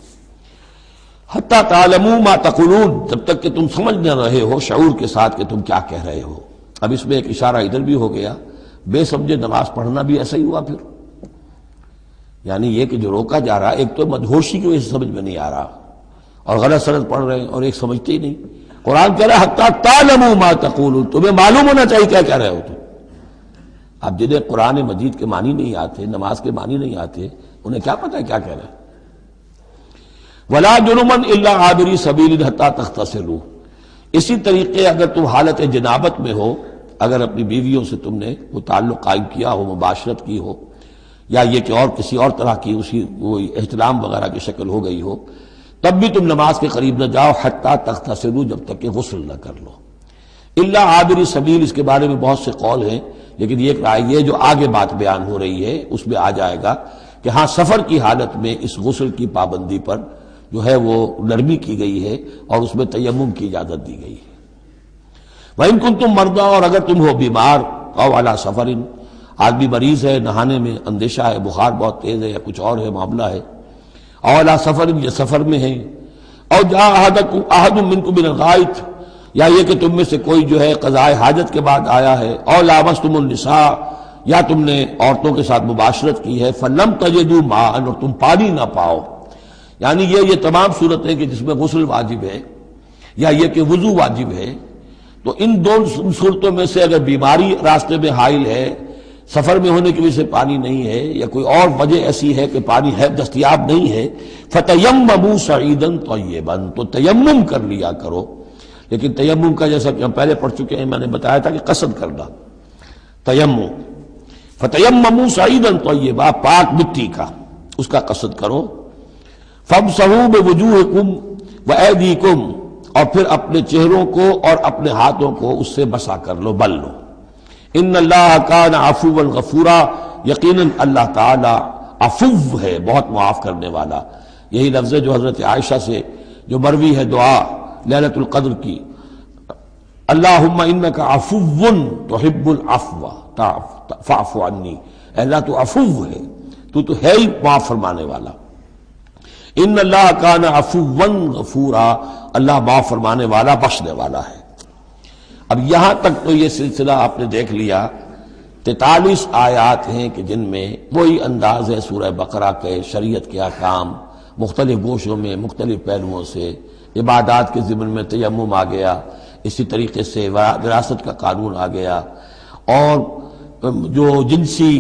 حتی تعلموا ما تقولون، جب تک کہ تم سمجھ نہ رہے ہو شعور کے ساتھ کہ تم کیا کہہ رہے ہو. اب اس میں ایک اشارہ ادھر بھی ہو گیا، بے سمجھے نماز پڑھنا بھی ایسا ہی ہوا پھر. یعنی یہ کہ جو روکا جا رہا، ایک تو مدہوشی کی وجہ سے سمجھ میں نہیں آ رہا اور غلط سلط پڑھ رہے ہیں، اور ایک سمجھتے ہی نہیں. قرآن کہہ رہا ہے حتی تعلموا ما تقولون، تمہیں معلوم ہونا چاہیے کیا کہہ رہے ہو تم. اب جنہیں قرآن مجید کے معنی نہیں آتے، نماز کے معنی نہیں آتے، انہیں کیا پتہ ہے کیا کہہ رہے ہیں. ولا جنبا الا عابری سبیل حتی تغتسلوا، اسی طریقے اگر تم حالت جنابت میں ہو، اگر اپنی بیویوں سے تم نے وہ تعلق قائم کیا ہو، مباشرت کی ہو، یا یہ کہ اور کسی اور طرح کی اسی وہ احتلام وغیرہ کی شکل ہو گئی ہو، تب بھی تم نماز کے قریب نہ جاؤ حتی تغتسلوا، جب تک کہ غسل نہ کر لو. الا عابری سبیل، اس کے بارے میں بہت سے قول ہیں، لیکن یہ رائے یہ جو آگے بات بیان ہو رہی ہے اس میں آ جائے گا کہ ہاں سفر کی حالت میں اس غسل کی پابندی پر جو ہے وہ نرمی کی گئی ہے اور اس میں تیمم کی اجازت دی گئی ہے. وَإِن كُنتُم مَرْضَىٰ، اور اگر تم ہو بیمار، أَوْ عَلَىٰ سَفَرٍ، آدمی مریض ہے، نہانے میں اندیشہ ہے، بخار بہت تیز ہے یا کچھ اور ہے معاملہ ہے، أَوْ عَلَىٰ سَفَرٍ، یہ سفر میں ہے، أَوْ جَاءَ أَحَدٌ مِّنكُم مِّنَ الْغَائِطِ، یا یہ کہ تم میں سے کوئی جو ہے قضاء حاجت کے بعد آیا ہے، أَوْ لَامَسْتُمُ النِّسَاءَ، یا تم نے عورتوں کے ساتھ مباشرت کی ہے، فَلَمْ تَجِدُوا مَاءً، اور تم پانی نہ پاؤ. یعنی یہ تمام صورتیں کہ جس میں غسل واجب ہے یا یہ کہ وضو واجب ہے، تو ان دو صورتوں میں سے اگر بیماری راستے میں حائل ہے، سفر میں ہونے کی وجہ سے پانی نہیں ہے، یا کوئی اور وجہ ایسی ہے کہ پانی ہے دستیاب نہیں ہے، فَتَيَمَّمُوا صَعِيدًا طَيِّبًا، تو تیمم کر لیا کرو. لیکن تیمم کا جیسا کہ ہم پہلے پڑھ چکے ہیں، میں نے بتایا تھا کہ قصد کرنا تیمم. فَتَيَمَّمُوا صَعِيدًا طَيِّبًا، پاک مٹی کا اس کا قصد کرو. فَامْسَحُوا بِوُجُوهِكُمْ وَأَيْدِيكُمْ، اور پھر اپنے چہروں کو اور اپنے ہاتھوں کو اس سے مسح کر لو، بل لو. ان اللہ کان عفوا غفورا، یقیناً اللہ تعالی عفو ہے، بہت معاف کرنے والا۔ یہی لفظ ہے جو حضرت عائشہ سے جو مروی ہے دعا لیلۃ القدر کی، اللہم انک عفو تحب العفو فاعف عنی، اے اللہ تو عفو ہے، تو ہے ہی معاف فرمانے والا۔ ان اللہ کان عفوا غفورا، اللہ معاف فرمانے والا بخشنے والا ہے۔ اب یہاں تک تو یہ سلسلہ آپ نے دیکھ لیا، 43 آیات ہیں کہ جن میں وہی انداز ہے سورہ بقرہ کے، شریعت کے احکام مختلف گوشوں میں مختلف پہلوؤں سے، عبادات کے ضمن میں تیمم آ گیا، اسی طریقے سے وراثت کا قانون آ گیا، اور جو جنسی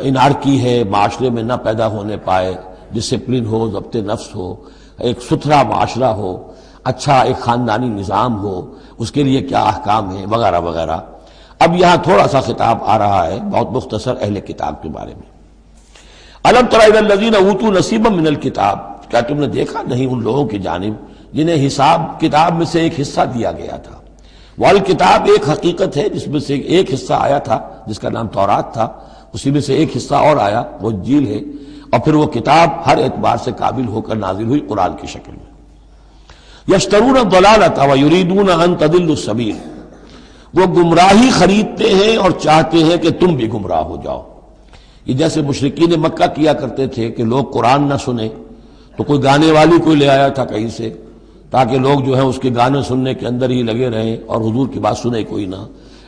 انارکی ہے معاشرے میں نہ پیدا ہونے پائے، ڈسپلن ہو، ضبط نفس ہو، ایک ستھرا معاشرہ ہو، اچھا ایک خاندانی نظام ہو، اس کے لیے کیا احکام ہیں وغیرہ وغیرہ۔ اب یہاں تھوڑا سا خطاب آ رہا ہے بہت مختصر اہل کتاب کے بارے میں۔ الم تر الی الذین اوتوا نصیبا من الکتاب، کیا تم نے دیکھا نہیں ان لوگوں کی جانب جنہیں حساب کتاب میں سے ایک حصہ دیا گیا تھا۔ والکتاب ایک حقیقت ہے جس میں سے ایک حصہ آیا تھا جس کا نام تورات تھا، اسی میں سے ایک حصہ اور آیا وہ انجیل ہے، اور پھر وہ کتاب ہر اعتبار سے قابل ہو کر نازل ہوئی قرآن کی شکل میں۔ یشترون الضلالۃ ویریدون ان تضلوا السبیل، وہ گمراہی خریدتے ہیں اور چاہتے ہیں کہ تم بھی گمراہ ہو جاؤ۔ یہ جیسے مشرکین مکہ کیا کرتے تھے کہ لوگ قرآن نہ سنیں تو کوئی گانے والی کوئی لے آیا تھا کہیں سے، تاکہ لوگ جو ہے اس کے گانے سننے کے اندر ہی لگے رہیں اور حضور کی بات سنے کوئی نہ۔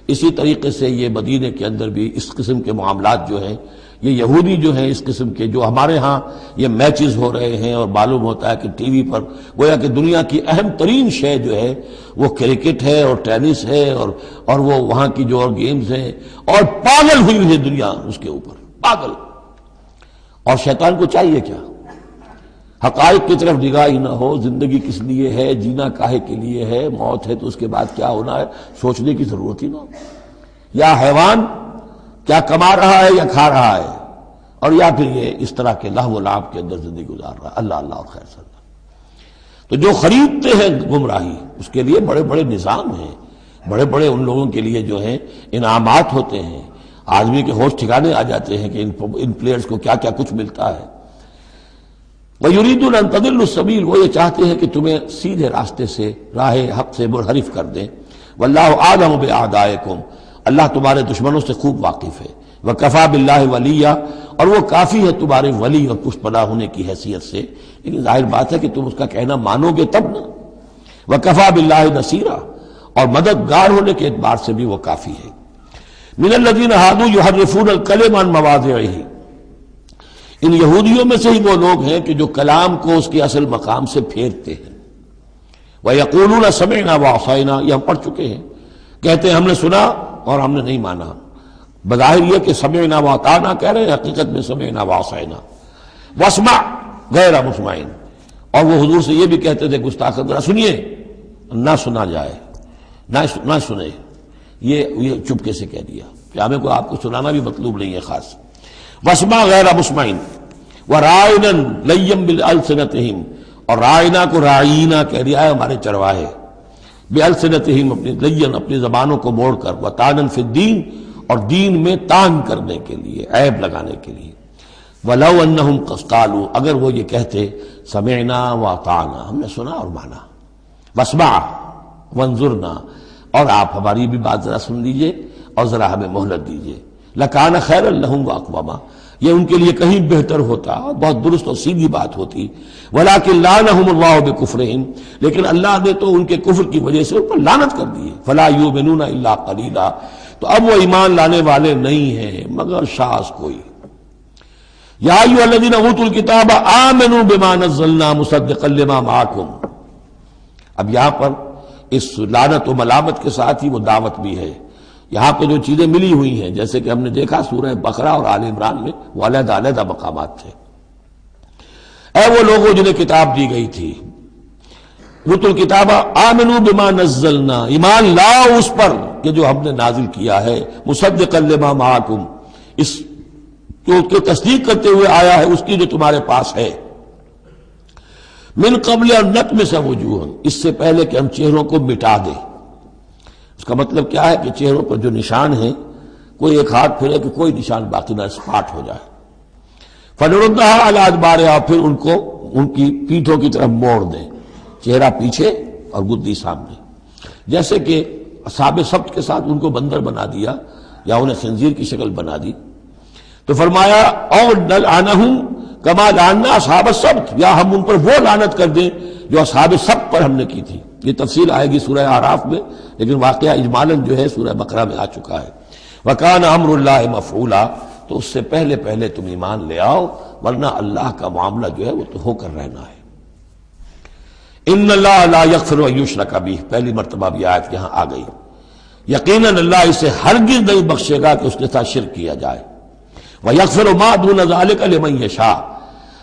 اسی طریقے سے یہ مدینے کے اندر بھی اس قسم کے معاملات جو ہیں، یہ یہودی جو ہیں اس قسم کے، جو ہمارے ہاں یہ میچز ہو رہے ہیں اور معلوم ہوتا ہے کہ ٹی وی پر گویا کہ دنیا کی اہم ترین شے جو ہے وہ کرکٹ ہے اور ٹینس ہے اور وہ وہاں کی جو اور گیمز ہیں، اور پاگل ہوئی ہے دنیا اس کے اوپر، پاگل۔ اور شیطان کو چاہیے کیا؟ حقائق کی طرف نگاہ ہی نہ ہو، زندگی کس لیے ہے، جینا کاہے کے لیے ہے، موت ہے تو اس کے بعد کیا ہونا ہے، سوچنے کی ضرورت ہی نہ ہو۔ یا حیوان کیا کما رہا ہے یا کھا رہا ہے، اور یا پھر یہ اس طرح کے لہو و لعب کے اندر زندگی گزار رہا ہے۔ اللہ اللہ اور خیر صلی اللہ۔ تو جو خریدتے ہیں گمراہی، اس کے لیے بڑے بڑے نظام ہیں، بڑے بڑے ان لوگوں کے لیے جو ہیں انعامات ہوتے ہیں، آدمی کے ہوش ٹھکانے آ جاتے ہیں کہ ان پلیئرز کو کیا کیا کچھ ملتا ہے۔ وَيُرِيدُونَ أَن تَضِلُّوا السَّبِيلَ، وہ یہ چاہتے ہیں کہ تمہیں سیدھے راستے سے، راہ حق سے منحرف کر دیں۔ وَاللَّهُ أَعْلَمُ بِأَعْدَائِكُمْ، اللہ تمہارے دشمنوں سے خوب واقف ہے۔ وَكَفَى بِاللَّهِ وَلِيًّا، اور وہ کافی ہے تمہارے ولی اور پشت پناہ ہونے کی حیثیت سے، لیکن ظاہر بات ہے کہ تم اس کا کہنا مانو گے تب نا۔ وَكَفَى بِاللَّهِ نَصِيرًا، اور مددگار ہونے کے اعتبار سے بھی وہ کافی ہے۔ مِنَ الَّذِينَ هَادُوا يُحَرِّفُونَ الْكَلِمَ عَن مَّوَاضِعِهِ، ان یہودیوں میں سے ہی وہ لوگ ہیں کہ جو کلام کو اس کے اصل مقام سے پھیرتے ہیں۔ وَيَقُولُونَ سَمِعْنَا وَعَصَيْنَا، یہ ہم پڑھ چکے ہیں، کہتے ہیں ہم نے سنا اور ہم نے نہیں مانا۔ بظاہر یہ کہ سمعنا وَأَطَعْنَا کہہ رہے ہیں، حقیقت میں سمعنا وَعَصَيْنَا۔ وَاسْمَعْ غَيْرَ مُسْمَعٍ، اور وہ حضور سے یہ بھی کہتے تھے گستاخ ذرا سنیے، نہ سنا جائے، نہ سنے، یہ چپکے سے کہہ دیا کہ ہمیں کو آپ کو سنانا بھی مطلوب نہیں ہے خاص۔ وَاسْمَعْ غَيْرَ مُسْمَعٍ وَرَاعِنًا لَيًّا بِأَلْسِنَتِهِمْ، اور رائنا کو رائینا کہہ دیا ہے ہمارے چرواہے، بِأَلْسِنَتِهِمْ اپنی لین اپنی زبانوں کو موڑ کر، وَطَعْنًا فِي الدِّينِ، اور دین میں تان کرنے کے لیے، عیب لگانے کے لیے۔ وَلَوْ أَنَّهُمْ قَالُوا، اگر وہ یہ کہتے سمعنا وَأَطَعْنَا، ہم نے سنا اور مانا، وَاسْمَعْ وَانظُرْنَا، اور آپ ہماری بھی بات ذرا سن لیجئے اور ذرا ہمیں مہلت دیجئے، لَكَانَ خَيْرًا لَهُمْ وَأَقْوَمَ، یہ ان کے لیے کہیں بہتر ہوتا، بہت درست اور سیدھی بات ہوتی۔ وَلَكِنْ لَعَنَهُمُ اللَّهُ بِكُفْرِهِمْ، لیکن اللہ نے تو ان کے کفر کی وجہ سے ان پر لعنت کر دی ہے۔ فَلَا يُؤْمِنُونَ إِلَّا قَلِيلًا، تو اب وہ ایمان لانے والے نہیں ہیں مگر شاذ کوئی۔ یا ایھا الذین اوتوا الکتاب آمنوا بما نزلنا مصدقا لما معکم، اب یہاں پر اس لعنت و ملامت کے ساتھ ہی وہ دعوت بھی ہے۔ یہاں پہ جو چیزیں ملی ہوئی ہیں، جیسے کہ ہم نے دیکھا سورہ بقرہ اور آل عمران میں وہ علیحدہ علیحدہ مقامات تھے۔ اے وہ لوگوں جنہیں کتاب دی گئی تھی، اوتوا الکتاب آمنوا بما نزلنا، ایمان لاؤ اس پر کہ جو ہم نے نازل کیا ہے، مصدقا لما معکم، اس جو کہ تصدیق کرتے ہوئے آیا ہے اس کی جو تمہارے پاس ہے۔ من قبل ان نطمس وجوہا، اس سے پہلے کہ ہم چہروں کو مٹا دیں۔ اس کا مطلب کیا ہے کہ چہروں پر جو نشان ہیں، کوئی ایک ہاتھ پھرے کہ کوئی نشان باقی نہ، اسپاٹ ہو جائے۔ فنردها علی ادبارها، پھر ان کو ان کی پیٹھوں کی طرف موڑ دیں، چہرہ پیچھے اور گدی سامنے. جیسے کہ اصحاب سبت کے ساتھ ان کو بندر بنا دیا یا انہیں خنزیر کی شکل بنا دی، تو فرمایا اور نلعنہم کما لعنا اصحاب السبت، یا ہم ان پر وہ لعنت کر دیں جو اصحاب سبت پر ہم نے کی تھی. یہ تفصیل آئے گی سورہ اعراف میں، لیکن واقعہ اجمالاً جو ہے سورہ بقرہ میں آ چکا ہے. وَكَانَ أَمْرُ اللَّهِ مَفْعُولًا، تو اس سے پہلے پہلے تم ایمان لے آؤ، ورنہ اللہ کا معاملہ جو ہے وہ تو ہو کر رہنا ہے. ان اللہ لا یغفر ان یشرک بہ، پہلی مرتبہ بھی آیت یہاں آ گئی. یقیناً اللہ اسے ہرگز نہیں بخشے گا کہ اس کے ساتھ شرک کیا جائے. وَيَغْفِرُ مَا دُونَ ذَلِكَ لِمَن یشاء،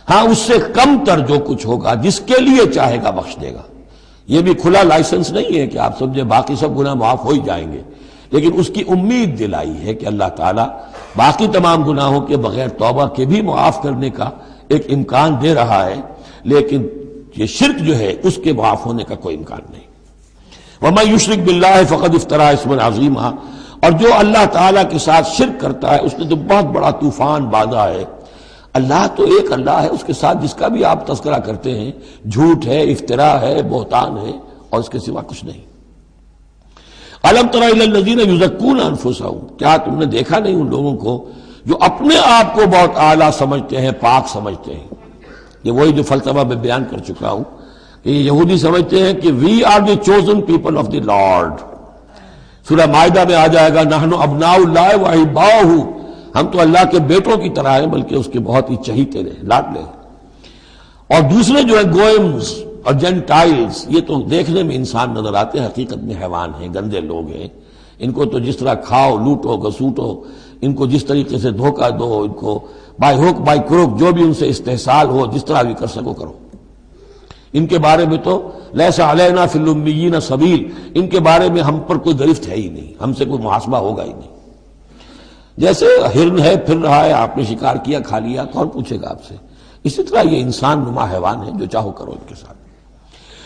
ہاں اس سے کم تر جو کچھ ہوگا جس کے لیے چاہے گا بخش دے گا. یہ بھی کھلا لائسنس نہیں ہے کہ آپ سمجھے باقی سب گناہ معاف ہو ہی جائیں گے، لیکن اس کی امید دلائی ہے کہ اللہ تعالیٰ باقی تمام گناہوں کے بغیر توبہ کے بھی معاف کرنے کا ایک امکان دے رہا ہے، لیکن یہ شرک جو ہے اس کے معاف ہونے کا کوئی امکان نہیں. وَمَن يُشْرِكْ بِاللَّهِ فَقَدِ افْتَرَىٰ اِثْمًا عَظِيمًا، اور جو اللہ تعالیٰ کے ساتھ شرک کرتا ہے اس نے تو بہت بڑا طوفان باندھا ہے. اللہ تو ایک اللہ ہے، اس کے ساتھ جس کا بھی آپ تذکرہ کرتے ہیں جھوٹ ہے، افتراء ہے، بہتان ہے، اور اس کے سوا کچھ نہیں. أَلَمْ تَرَ إِلَى الَّذِينَ يُزَكُّونَ أَنفُسَهُم، کیا تم نے دیکھا نہیں ان لوگوں کو جو اپنے آپ کو بہت اعلیٰ سمجھتے ہیں، پاک سمجھتے ہیں. یہ وہی جو فلسفہ میں بیان کر چکا ہوں کہ یہ یہودی سمجھتے ہیں کہ we are the chosen people of the Lord. سورہ مائدہ میں آ جائے گا نحن ابناء اللہ واحباؤہ، ہم تو اللہ کے بیٹوں کی طرح ہیں، بلکہ اس کے بہت ہی چہیتے ہیں، لاڈلے. اور دوسرے جو ہے گوئمز اور جینٹائلز، یہ تو دیکھنے میں انسان نظر آتے ہیں، حقیقت میں حیوان ہیں، گندے لوگ ہیں. ان کو تو جس طرح کھاؤ، لوٹو، گسوٹو، ان کو جس طریقے سے دھوکہ دو، ان کو بائی ہوک بائی کروک جو بھی ان سے استحصال ہو، جس طرح بھی کر سکو کرو. ان کے بارے میں تو لیس علینا فی الامیین سبیل، ان کے بارے میں ہم پر کوئی گرفت ہے ہی نہیں، ہم سے کوئی محاسبہ ہوگا ہی نہیں. جیسے ہرن ہے، پھر رہا ہے، آپ نے شکار کیا، کھا لیا، کون پوچھے گا آپ سے. اسی طرح یہ انسان نما حیوان ہے، جو چاہو کرو ان کے ساتھ.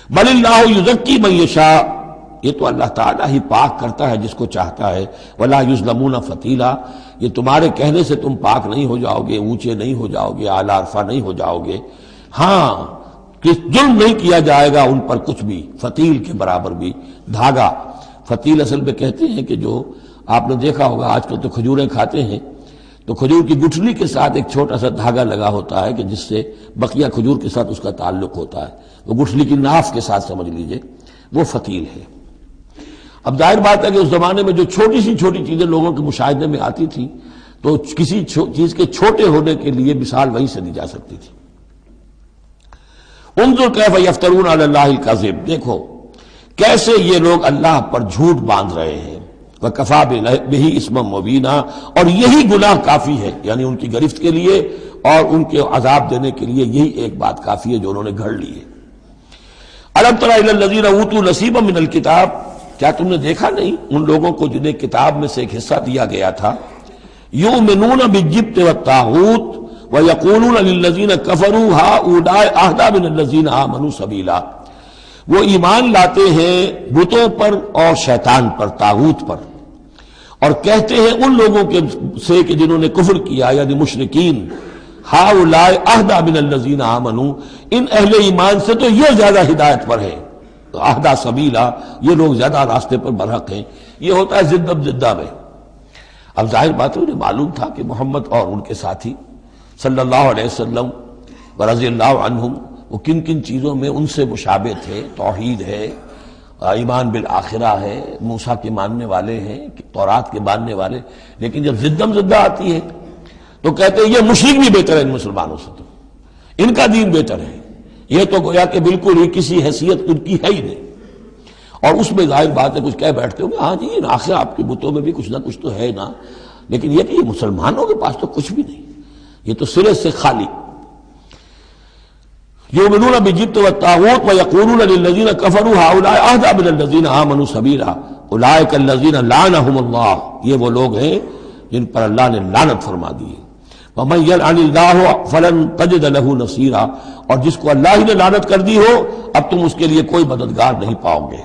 بل اللہ یزکی من یشاء، یہ تو اللہ تعالیٰ ہی پاک کرتا ہے جس کو چاہتا ہے. ولا یظلمون فتیلا، یہ تمہارے کہنے سے تم پاک نہیں ہو جاؤ گے، اونچے نہیں ہو جاؤ گے، اعلیٰ عرفہ نہیں ہو جاؤ گے. ہاں کہ ظلم نہیں کیا جائے گا ان پر کچھ بھی، فتیل کے برابر بھی. دھاگا، فتیل اصل میں کہتے ہیں کہ جو آپ نے دیکھا ہوگا آج کل تو کھجوریں کھاتے ہیں تو کھجور کی گٹھلی کے ساتھ ایک چھوٹا سا دھاگا لگا ہوتا ہے کہ جس سے بقیہ کھجور کے ساتھ اس کا تعلق ہوتا ہے، وہ گٹھلی کی ناف کے ساتھ سمجھ لیجئے، وہ فتیل ہے. اب ظاہر بات ہے کہ اس زمانے میں جو چھوٹی سی چھوٹی چیزیں لوگوں کے مشاہدے میں آتی تھی تو کسی چیز کے چھوٹے ہونے کے لیے مثال وہیں سے دی جا سکتی تھی. انظر کیف یفترون علی اللہ الکذب، دیکھو کیسے یہ لوگ اللہ پر جھوٹ باندھ رہے ہیں. وکفی بہ اسما مبینا، اور یہی گناہ کافی ہے، یعنی ان کی گرفت کے لیے اور ان کے عذاب دینے کے لیے یہی ایک بات کافی ہے جو انہوں نے گھڑ لی ہے. الم تر الی الذین اوتوا نصیبا من الکتاب، کیا تم نے دیکھا نہیں ان لوگوں کو جنہیں کتاب میں سے ایک حصہ دیا گیا تھا. یؤمنون بالجبت والطاغوت ویقولون للذین کفروا ہؤلاء اہدی من الذین آمنوا سبیلا، وہ ایمان لاتے ہیں بتوں پر اور شیطان پر، طاغوت پر، اور کہتے ہیں ان لوگوں کے سے کہ جنہوں نے کفر کیا یعنی مشرکین، ہؤلاء اہدی من الذین آمنوا، ان اہل ایمان سے تو یہ زیادہ ہدایت پر ہے. اہدی سبیلا، یہ لوگ زیادہ راستے پر برحق ہیں. یہ ہوتا ہے زدم زدہ میں. اب ظاہر بات ہے انہیں معلوم تھا کہ محمد اور ان کے ساتھی صلی اللہ علیہ وسلم ورضی اللہ عنہم وہ کن کن چیزوں میں ان سے مشابہ تھے. توحید ہے، ایمان بالآخرہ ہے، موسیٰ کے ماننے والے ہیں، تورات کے ماننے والے. لیکن جب زدم زدہ آتی ہے تو کہتے ہیں یہ مشرک بھی بہتر ہے ان مسلمانوں سے، تو ان کا دین بہتر ہے. یہ تو گویا کہ بالکل ہی کسی حیثیت ان کی ہے ہی نہیں. اور اس میں ظاہر بات ہے کچھ کہہ بیٹھتے ہوں گے ہاں جی آخر آپ کے بتوں میں بھی کچھ نہ کچھ تو ہے نا، لیکن یہ کہ یہ مسلمانوں کے پاس تو کچھ بھی نہیں، یہ تو سرے سے خالی. یؤمنون بالجبت والطاغوت ویقولون للذین کفروا ہؤلاء اہدی من الذین آمنوا سبیلا اولئک الذین لعنہم اللہ، یہ وہ لوگ ہیں جن پر اللہ نے لعنت فرما دی. ومن یلعن اللہ فلن تجد له نصیرا، اور جس کو اللہ ہی نے لعنت کر دی ہو اب تم اس کے لیے کوئی مددگار نہیں پاؤ گے.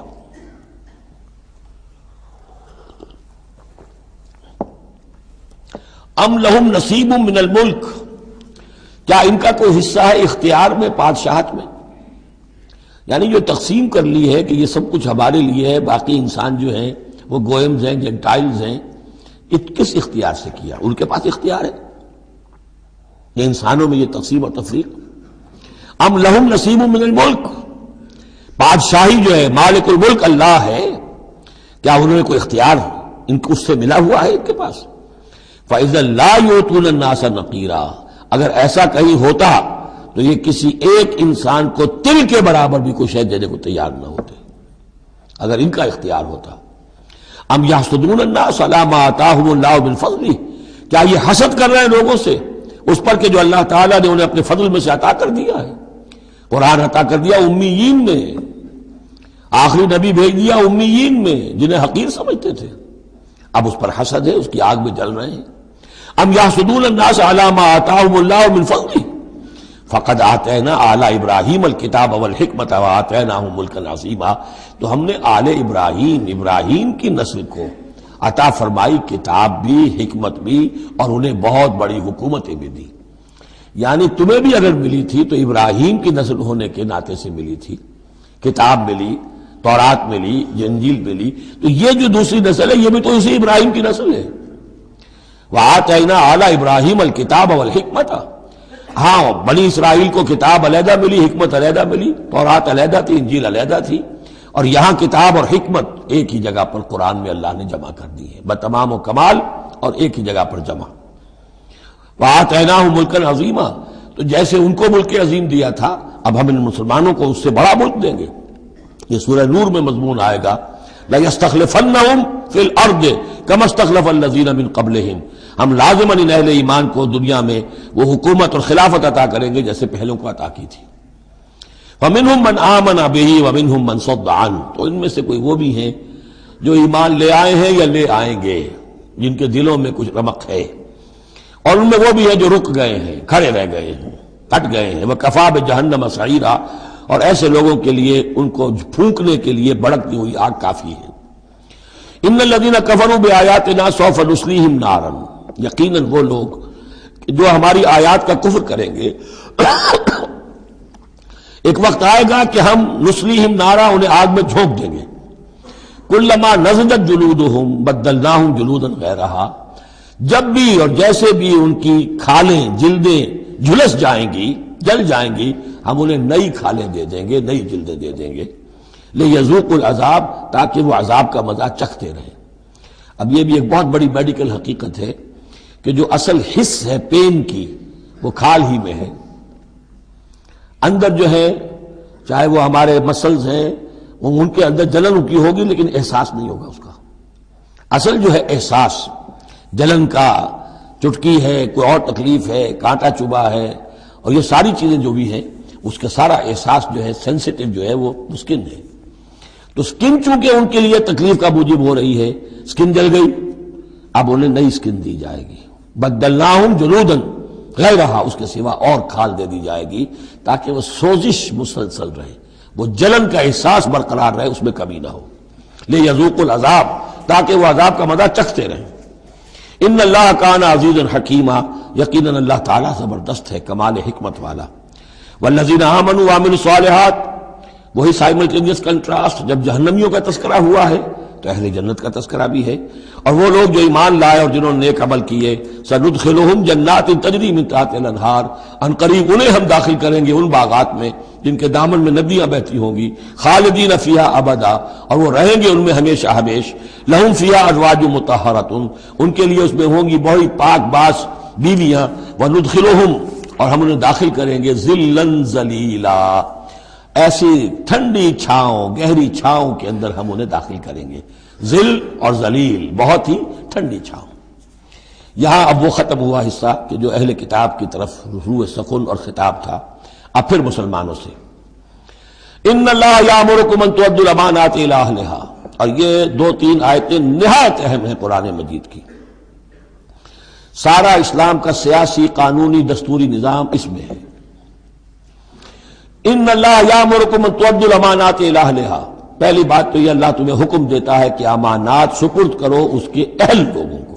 ام لہم نصیب من الملک، کیا ان کا کوئی حصہ ہے اختیار میں، بادشاہت میں؟ یعنی جو تقسیم کر لی ہے کہ یہ سب کچھ ہمارے لیے ہے، باقی انسان جو ہیں وہ گوئمز ہیں، جنٹائلز ہیں، یہ کس اختیار سے کیا؟ ان کے پاس اختیار ہے یہ انسانوں میں یہ تقسیم اور تفریق؟ ام لہم نصیب من الملک، بادشاہی جو ہے، مالک الملک اللہ ہے، کیا انہوں نے کوئی اختیار ان کو اس سے ملا ہوا ہے ان کے پاس؟ فَإِذَا لَا يُؤْتُونَ النَّاسَ نَقِيرًا، اگر ایسا کہیں ہوتا تو یہ کسی ایک انسان کو تل کے برابر بھی کوئی شے دینے کو تیار نہ ہوتے اگر ان کا اختیار ہوتا۔ ام یحسدون الناس علی ما آتاہم اللہ من فضلہ، کیا یہ حسد کر رہے ہیں لوگوں سے اس پر کہ جو اللہ تعالیٰ نے انہیں اپنے فضل میں سے عطا کر دیا ہے؟ قرآن عطا کر دیا امیین میں، آخری نبی بھیج دیا امیین میں جنہیں حقیر سمجھتے تھے، اب اس پر حسد ہے، اس کی آگ میں جل رہے ہیں۔ ام یحسدون الناس علی ما آتاہم اللہ من فضلہ فقد آتینا آل ابراہیم الکتاب والحکمت وآتیناہم ملکا عظیما، تو ہم نے آل ابراہیم کی نسل کو عطا فرمائی کتاب بھی، حکمت بھی، اور انہیں بہت بڑی حکومتیں بھی دی۔ یعنی تمہیں بھی اگر ملی تھی تو ابراہیم کی نسل ہونے کے ناطے سے ملی تھی، کتاب ملی، تورات ملی، انجیل ملی، تو یہ جو دوسری نسل ہے یہ بھی تو اسی ابراہیم کی نسل ہے۔ وآتینا آل ابراہیم الکتاب والحکمت، ہاں بنی اسرائیل کو کتاب علیحدہ ملی، حکمت علیحدہ ملی، تورات علیحدہ تھی، انجیل علیحدہ تھی، اور یہاں کتاب اور حکمت ایک ہی جگہ پر قرآن میں اللہ نے جمع کر دی ہے بتمام و کمال، اور ایک ہی جگہ پر جمع۔ وآتیناہم ملکا عظیما، تو جیسے ان کو ملک عظیم دیا تھا اب ہم ان مسلمانوں کو اس سے بڑا ملک دیں گے۔ یہ سورہ نور میں مضمون آئے گا، لَيَسْتَخْلِفَنَّهُمْ فِي الْأَرْضِ كَمَا اسْتَخْلَفَ الَّذِينَ مِن قَبْلِهِمْ، ہم لازماً ان اہل ایمان کو دنیا میں وہ حکومت اور خلافت عطا کریں گے جیسے پہلوں کو عطا کی تھی۔ فَمِنْهُمْ مَنْ آمَنَ بِهِ وَمِنْهُمْ مَنْ صَدَّ عَنْهُ، تو ان میں سے کوئی وہ بھی ہیں جو ایمان لے آئے ہیں یا لے آئیں گے، جن کے دلوں میں کچھ رمق ہے، اور ان میں وہ بھی ہیں جو رک گئے ہیں، کھڑے رہ گئے ہیں، ہٹ گئے ہیں۔ وَكَفَىٰ بِجَهَنَّمَ سَعِيرًا، اور ایسے لوگوں کے لیے ان کو پھونکنے کے لیے بھڑکتی ہوئی آگ کافی ہے۔ ان الذین کفروا بآیاتنا سوف نصلیہم نارا، یقیناً وہ لوگ جو ہماری آیات کا کفر کریں گے ایک وقت آئے گا کہ ہم نصلیہم نارا، انہیں آگ میں جھونک دیں گے۔ کلما نضجت جلودہم بدلناہم جلودا غیرہا، جب بھی اور جیسے بھی ان کی کھالیں، جلدیں جھلس جائیں گی، جل جائیں گی، ہم انہیں نئی کھالیں دے دیں گے، نئی جلدیں دے دیں گے، لیذوقوا العذاب، تاکہ وہ عذاب کا مزہ چکھتے رہیں۔ اب یہ بھی ایک بہت بڑی میڈیکل حقیقت ہے کہ جو اصل حس ہے پین کی وہ کھال ہی میں ہے، اندر جو ہے چاہے وہ ہمارے مسلز ہیں ان کے اندر جلن ان کی ہوگی لیکن احساس نہیں ہوگا اس کا۔ اصل جو ہے احساس جلن کا، چٹکی ہے، کوئی اور تکلیف ہے، کانٹا چبھا ہے، اور یہ ساری چیزیں جو بھی ہیں اس کا سارا احساس جو ہے سینسیٹیو جو ہے وہ سکن ہے۔ تو سکن چونکہ ان کے لیے تکلیف کا موجب ہو رہی ہے، سکن جل گئی، اب انہیں نئی سکن دی جائے گی۔ بدلناہم جلودا غیرہا، اس کے سوا اور کھال دے دی جائے گی تاکہ وہ سوزش مسلسل رہے، وہ جلن کا احساس برقرار رہے، اس میں کمی نہ ہو۔ لیذوقوا العذاب، تاکہ وہ عذاب کا مزہ چکھتے رہیں۔ ان اللہ کان عزیزا حکیما، یقیناً اللہ تعالیٰ زبردست ہے، کمال حکمت والا۔ والذین آمنوا وعملوا الصالحات، وہی سائملٹینیس کنٹراسٹ، جب جہنمیوں کا تذکرہ ہوا ہے تو اہل جنت کا تذکرہ بھی ہے، اور وہ لوگ جو ایمان لائے اور جنہوں نے نیک عمل کیے، سندخلہم جنات تجری من تحتہا الانہار، ان قریب انہیں ہم داخل کریں گے ان باغات میں جن کے دامن میں ندیاں بہتی ہوں گی، خالدین فیہا ابدا، اور وہ رہیں گے ان میں ہمیشہ ہمیش، لہم فیہا ازواج مطہرۃ، ان کے لیے اس میں ہوں گی بڑی پاک باز بیویاں، وندخلہم، اور ہم انہیں داخل کریں گے ظلا ذلیلا، ایسی ٹھنڈی چھاؤں، گہری چھاؤں کے اندر ہم انہیں داخل کریں گے۔ ذل اور ذلیل، بہت ہی ٹھنڈی چھاؤں۔ یہاں اب وہ ختم ہوا حصہ کہ جو اہل کتاب کی طرف روح سخن اور خطاب تھا، اب پھر مسلمانوں سے۔ ان اللہ یامرکم ان تؤدوا الامانات الی اہلہا، اور یہ دو تین آیتیں نہایت اہم ہیں قرآن مجید کی۔ سارا اسلام کا سیاسی، قانونی، دستوری نظام اس میں ہے۔ ان اللہ یامرکم ان تؤدوا الامانات الی اہلہا، پہلی بات تو یہ اللہ تمہیں حکم دیتا ہے کہ امانات سپرد کرو اس کے اہل لوگوں کو۔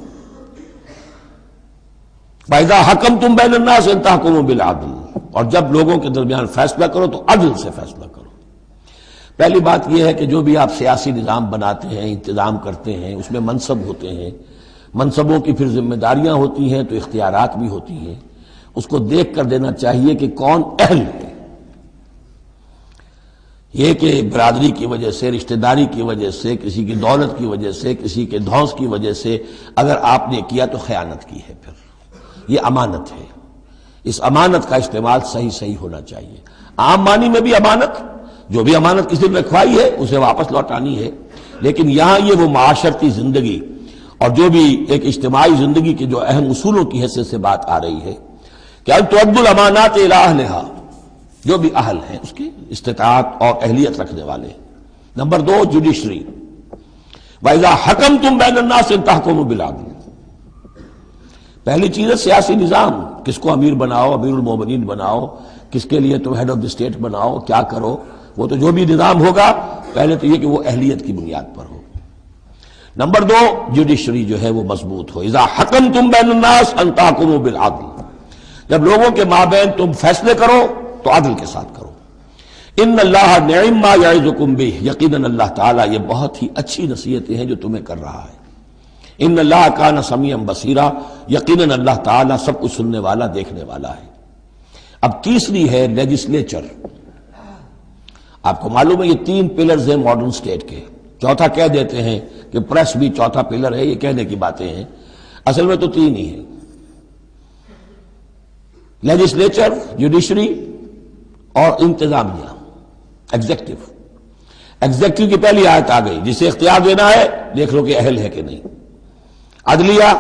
وَإِذَا حَكَمْتُمْ بَيْنَ النَّاسِ أَن تَحْكُمُوا بِالْعَدْلِ، اور جب لوگوں کے درمیان فیصلہ کرو تو عدل سے فیصلہ کرو۔ پہلی بات یہ ہے کہ جو بھی آپ سیاسی نظام بناتے ہیں، انتظام کرتے ہیں، اس میں منصب ہوتے ہیں، منصبوں کی پھر ذمہ داریاں ہوتی ہیں تو اختیارات بھی ہوتی ہیں، اس کو دیکھ کر دینا چاہیے کہ کون اہل ہے۔ یہ کہ برادری کی وجہ سے، رشتہ داری کی وجہ سے، کسی کی دولت کی وجہ سے، کسی کے دھونس کی وجہ سے اگر آپ نے کیا تو خیانت کی ہے، پھر یہ امانت ہے۔ اس امانت کا استعمال صحیح ہونا چاہیے۔ عام معنی میں بھی امانت، جو بھی امانت کسی نے رکھوائی ہے اسے واپس لوٹانی ہے، لیکن یہاں یہ وہ معاشرتی زندگی اور جو بھی ایک اجتماعی زندگی کے جو اہم اصولوں کی حیثیت سے بات آ رہی ہے کہ ان تؤدوا الامانات الی اہلھا، جو بھی اہل ہیں اس کی استطاعت اور اہلیت رکھنے والے۔ نمبر 2 جوڈیشری، وَإِذَا حَكَمْتُمْ بَيْنَ النَّاسِ أَن تَحْكُمُوا بِالْعَدْلِ۔ پہلی چیز ہے سیاسی نظام، کس کو امیر بناؤ، امیر المومنین بناؤ، کس کے لیے تم ہیڈ آف دی اسٹیٹ بناؤ، کیا کرو، وہ تو جو بھی نظام ہوگا پہلے تو یہ کہ وہ اہلیت کی بنیاد پر ہو۔ نمبر 2 جوڈیشری جو ہے وہ مضبوط ہو۔ اذا حکمتم بین الناس ان تحکموا بالعدل، جب لوگوں کے مابین تم فیصلے کرو تو عدل کے ساتھ کرو۔ ان اللہ نعم ما یعظکم بہ، یقیناً اللہ تعالیٰ یہ بہت ہی اچھی نصیحتیں ہیں جو تمہیں کر رہا ہے۔ ان اللہ کان سمیعا بصیرا، یقیناً اللہ تعالیٰ سب کچھ سننے والا، دیکھنے والا ہے۔ اب تیسری ہے لیجسلیچر۔ آپ کو معلوم ہے یہ 3 پلرز ہیں ماڈرن سٹیٹ کے، چوتھا کہہ دیتے ہیں کہ پریس بھی چوتھا پلر ہے، یہ کہنے کی باتیں ہیں، اصل میں تو 3 ہی ہیں، لیجسلیچر، جوڈیشری اور انتظامیہ، ایگزیکٹو۔ ایگزیکٹو کی پہلی آیت آ گئی، جسے اختیار دینا ہے دیکھ لو کہ اہل ہے کہ نہیں، عدلیہ،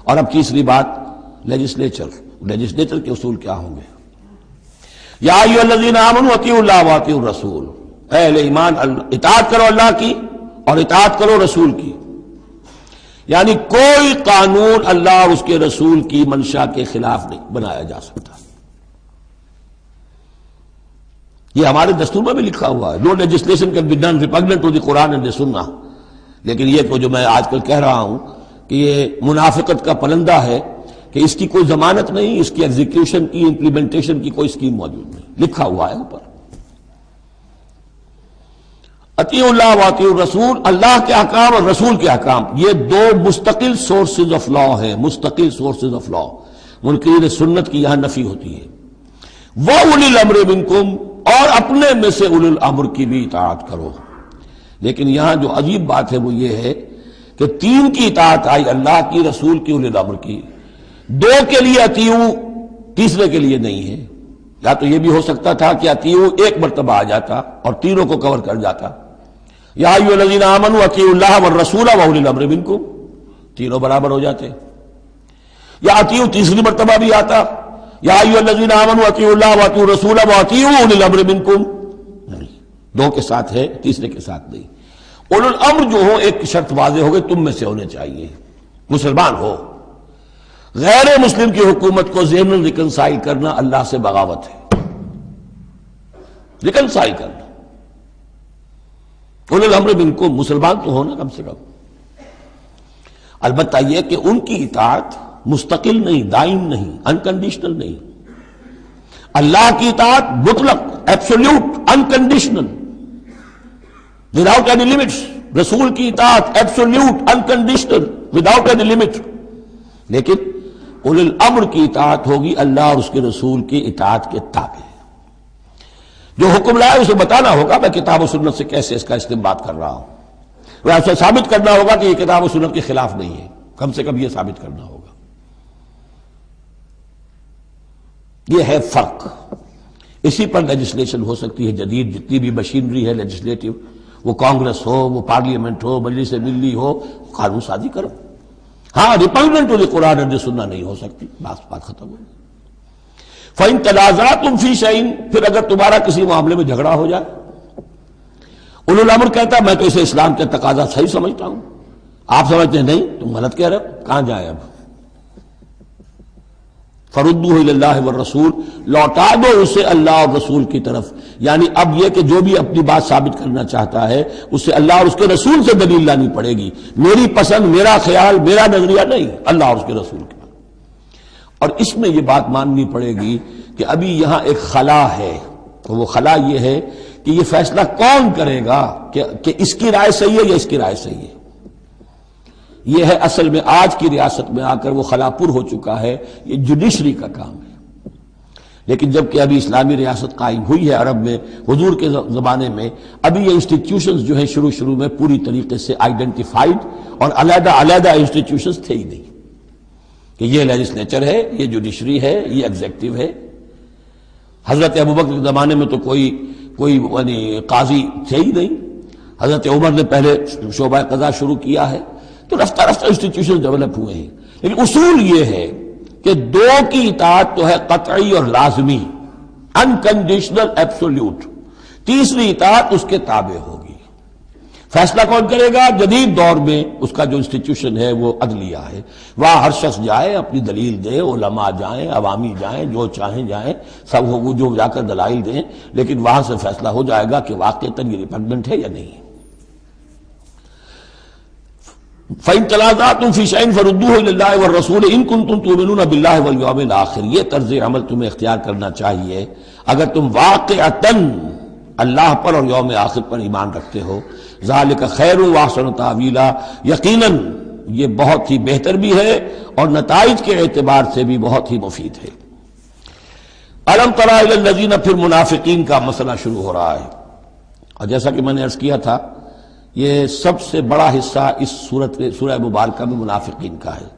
اور اب تیسری بات لیجسلیچر۔ لیجسلیچر کے اصول کیا ہوں گے؟ یا ایھا الذین آمنوا اطیعوا اللہ واطیعوا الرسول، اے اہل ایمان اطاعت کرو اللہ کی اور اطاعت کرو رسول کی، یعنی کوئی قانون اللہ اور اس کے رسول کی منشا کے خلاف نہیں بنایا جا سکتا۔ یہ ہمارے دستور میں بھی لکھا ہوا ہے، no legislation can be done repugnant to the قرآن اینڈ دی سنہ، لیکن یہ تو جو میں آج کل کہہ رہا ہوں کہ یہ منافقت کا پلندہ ہے کہ اس کی کوئی ضمانت نہیں، اس کی ایگزیکیوشن کی، امپلیمنٹیشن کی کوئی اسکیم موجود نہیں، لکھا ہوا ہے اوپر۔ اطیعوا اللہ واطیعوا الرسول، اللہ کے احکام اور رسول کے احکام، یہ 2 مستقل سورسز آف لا ہیں، مستقل سورسز آف لا۔ منکرین سنت کی یہاں نفی ہوتی ہے۔ وَأُولِي الْأَمْرِ مِنْكُمْ، اور اپنے میں سے اولو الامر کی بھی اطاعت کرو۔ لیکن یہاں جو عجیب بات ہے وہ یہ ہے کہ 3 کی اطاعت آئی، اللہ کی، رسول کی، اولی الامر کی، 2 کے لیے اطیعوا، تیسرے کے لیے نہیں ہے۔ یا تو یہ بھی ہو سکتا تھا کہ اطیعوا ایک مرتبہ آ جاتا اور تینوں کو کور کر جاتا، یا ایھا الذین آمنوا اطیعوا اللہ والرسول واولی الامر منکم، تینوں برابر ہو جاتے، یا اطیعوا تیسری مرتبہ بھی آتا، یا ایھا الذین آمنوا اطیعوا اللہ واطیعوا الرسول واطیعوا اولی الامر منکم، نہیں، 2 کے ساتھ ہے، تیسرے کے ساتھ نہیں۔ اولو الامر جو ہو ایک شرط واضح ہو گئی، تم میں سے ہونے چاہیے، مسلمان ہو۔ غیر مسلم کی حکومت کو ذہن ریکنسائل کرنا اللہ سے بغاوت ہے، ریکنسائل کرنا۔ اولی الامر منکم، مسلمان تو ہونا کم سے کم۔ البتہ یہ کہ ان کی اطاعت مستقل نہیں، دائم نہیں، انکنڈیشنل نہیں۔ اللہ کی اطاعت مطلق، absolute, unconditional, without any limits. رسول کی اطاعت absolute, unconditional, without any limit. لیکن اولی الامر کی اطاعت ہوگی اللہ اور اس کے رسول کی اطاعت کے تابع۔ جو حکم لائے اسے بتانا ہوگا میں کتاب و سنت سے کیسے اس کا استنباط کر رہا ہوں، اسے ثابت کرنا ہوگا کہ یہ کتاب و سنت کے خلاف نہیں ہے، کم سے کم یہ ثابت کرنا ہوگا۔ یہ ہے فرق، اسی پر لیجسلیشن ہو سکتی ہے جدید، جتنی بھی مشینری ہے لیجسلیٹو، وہ کانگریس ہو، وہ پارلیمنٹ ہو، مجلس ملی ہو، قانون سازی کرو۔ ہاں ریپگننٹ ٹو دی قرآن اینڈ سنہ نہیں ہو سکتی، بات ختم ہو۔ فَإِن تَنَازَعْتُمْ فِي شَيْءٍ، پھر اگر تمہارا کسی معاملے میں جھگڑا ہو جائے، اولو الامر کہتا ہے میں تو اسے اسلام کے تقاضا صحیح سمجھتا ہوں، آپ سمجھتے ہیں نہیں تم غلط کہہ رہے ہو، کہاں جائیں اب؟ فَرُدُّوهُ إِلَى اللَّهِ وَالرَّسُولِ، لوٹا دو اسے اللہ اور رسول کی طرف۔ یعنی اب یہ کہ جو بھی اپنی بات ثابت کرنا چاہتا ہے اسے اللہ اور اس کے رسول سے دلیل لانی پڑے گی، میری پسند، میرا خیال، میرا نظریہ نہیں، اللہ اور اس کے رسول کے۔ اور اس میں یہ بات ماننی پڑے گی کہ ابھی یہاں ایک خلا ہے، وہ خلا یہ ہے کہ یہ فیصلہ کون کرے گا کہ اس کی رائے صحیح ہے یا اس کی رائے صحیح ہے۔ یہ ہے اصل میں آج کی ریاست میں آ کر وہ خلا پر ہو چکا ہے، یہ جوڈیشری کا کام ہے۔ لیکن جب کہ ابھی اسلامی ریاست قائم ہوئی ہے عرب میں حضور کے زمانے میں، ابھی یہ انسٹیٹیوشنز جو ہیں شروع میں پوری طریقے سے آئیڈینٹیفائڈ اور علیحدہ انسٹیٹیوشنز تھے ہی نہیں کہ یہ لیجسلیچر ہے، یہ جوڈیشری ہے، یہ ایگزیکٹو ہے۔ حضرت ابوبکر کے زمانے میں تو کوئی یعنی قاضی تھے ہی نہیں، حضرت عمر نے پہلے شعبہ قضا شروع کیا ہے، تو رفتہ انسٹیٹیوشن ڈیولپ ہوئے ہیں۔ لیکن اصول یہ ہے کہ دو کی اطاعت تو ہے قطعی اور لازمی، انکنڈیشنل ایبسولوٹ، تیسری اطاعت اس کے تابع ہوگی۔ فیصلہ کون کرے گا؟ جدید دور میں اس کا جو انسٹیٹیوشن ہے وہ عدلیہ ہے، وہاں ہر شخص جائے، اپنی دلیل دے، علماء جائیں، عوامی جائیں، جو چاہیں جائیں، سب وہ جو جا کر دلائل دیں، لیکن وہاں سے فیصلہ ہو جائے گا کہ واقعتاً یہ ریپگننٹ ہے یا نہیں۔ فَإِن تَنَازَعْتُمْ فِي شَيْءٍ فَرُدُّوهُ إِلَى اللَّهِ وَالرَّسُولِ إِن كُنتُمْ تُؤْمِنُونَ بِاللَّهِ وَالْيَوْمِ الْآخِرِ، یہ طرز عمل تمہیں اختیار کرنا چاہیے اگر تم واقعتاً اللہ پر اور یوم آخر پر ایمان رکھتے ہو۔ ذَلِكَ خَيْرٌ وَأَحْسَنُ تَأْوِيلًا، یقیناً یہ بہت ہی بہتر بھی ہے اور نتائج کے اعتبار سے بھی بہت ہی مفید ہے۔ أَلَمْ تَرَ إِلَى الَّذِينَ، پھر منافقین کا مسئلہ شروع ہو رہا ہے، اور جیسا کہ میں نے عرض کیا تھا یہ سب سے بڑا حصہ اس سورہ مبارکہ میں منافقین کا ہے۔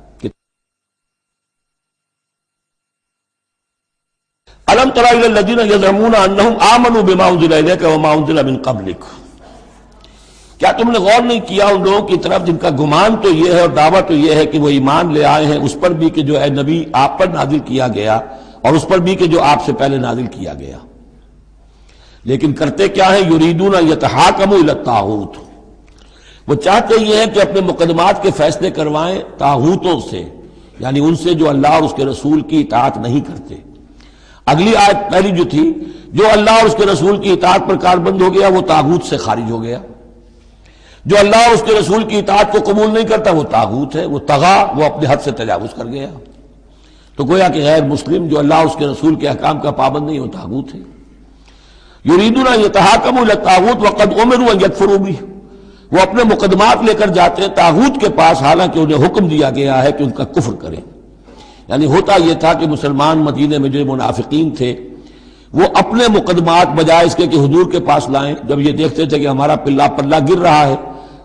أَلَمْ تَرَ إِلَى الَّذِينَ يَزْعُمُونَ أَنَّهُمْ آمَنُوا بِمَا أُنزِلَ إِلَيْكَ وَمَا أُنزِلَ مِن قَبْلِكَ، کیا تم نے غور نہیں کیا ان لوگوں کی طرف جن کا گمان تو یہ ہے اور دعویٰ تو یہ ہے کہ وہ ایمان لے آئے ہیں اس پر بھی کہ جو اے نبی آپ پر نازل کیا گیا، اور اس پر بھی کہ جو آپ سے پہلے نازل کیا گیا، لیکن کرتے کیا ہیں؟ یریدون ان یتحاکموا الی الطاغوت، وہ چاہتے یہ ہیں کہ اپنے مقدمات کے فیصلے کروائیں طاغوتوں سے، یعنی ان سے جو اللہ اور اس کے رسول کی اطاعت نہیں کرتے۔ اگلی آیت پہلی جو تھی، جو اللہ اور اس کے رسول کی اطاعت پر کاربند ہو گیا وہ طاغوت سے خارج ہو گیا، جو اللہ اور اس کے رسول کی اطاعت کو قبول نہیں کرتا وہ طاغوت ہے، وہ طغا، وہ اپنے حد سے تجاوز کر گیا۔ تو گویا کہ غیر مسلم جو اللہ اور اس کے رسول کے احکام کا پابند نہیں وہ طاغوت ہے۔ یریدون ان یتحاکموا الی الطاغوت وقد امروا ان یکفروا بہ، وہ اپنے مقدمات لے کر جاتے ہیں طاغوت کے پاس حالانکہ انہیں حکم دیا گیا ہے کہ ان کا کفر کریں۔ یعنی ہوتا یہ تھا کہ مسلمان مدینے میں جو منافقین تھے وہ اپنے مقدمات بجائے اس کے کہ حضور کے پاس لائیں، جب یہ دیکھتے تھے کہ ہمارا پلہ پلہ گر رہا ہے،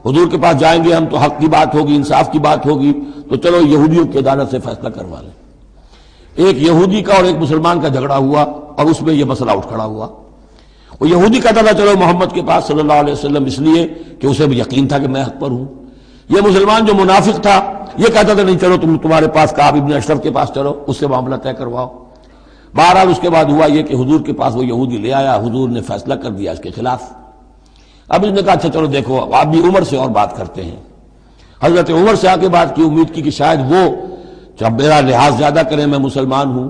حضور کے پاس جائیں گے ہم تو حق کی بات ہوگی، انصاف کی بات ہوگی، تو چلو یہودیوں کی عدالت سے فیصلہ کروا لیں۔ ایک یہودی کا اور ایک مسلمان کا جھگڑا ہوا اور اس میں یہ مسئلہ اٹھ کھڑا ہوا۔ وہ یہودی کہتا تھا چلو محمد کے پاس صلی اللہ علیہ وسلم، اس لیے کہ اسے بھی یقین تھا کہ میں حق پر ہوں۔ یہ مسلمان جو منافق تھا یہ کہتا تھا نہیں چلو تمہارے پاس کعب ابن اشرف کے پاس چلو، اس سے معاملہ طے کرواؤ۔ بہرحال اس کے بعد ہوا یہ کہ حضور کے پاس وہ یہودی لے آیا، حضور نے فیصلہ کر دیا اس کے خلاف۔ اب اس نے کہا اچھا چلو دیکھو آپ بھی عمر سے اور بات کرتے ہیں، حضرت عمر سے آ کے بات کی، امید کی کہ شاید وہ جب میرا لحاظ زیادہ کریں، میں مسلمان ہوں۔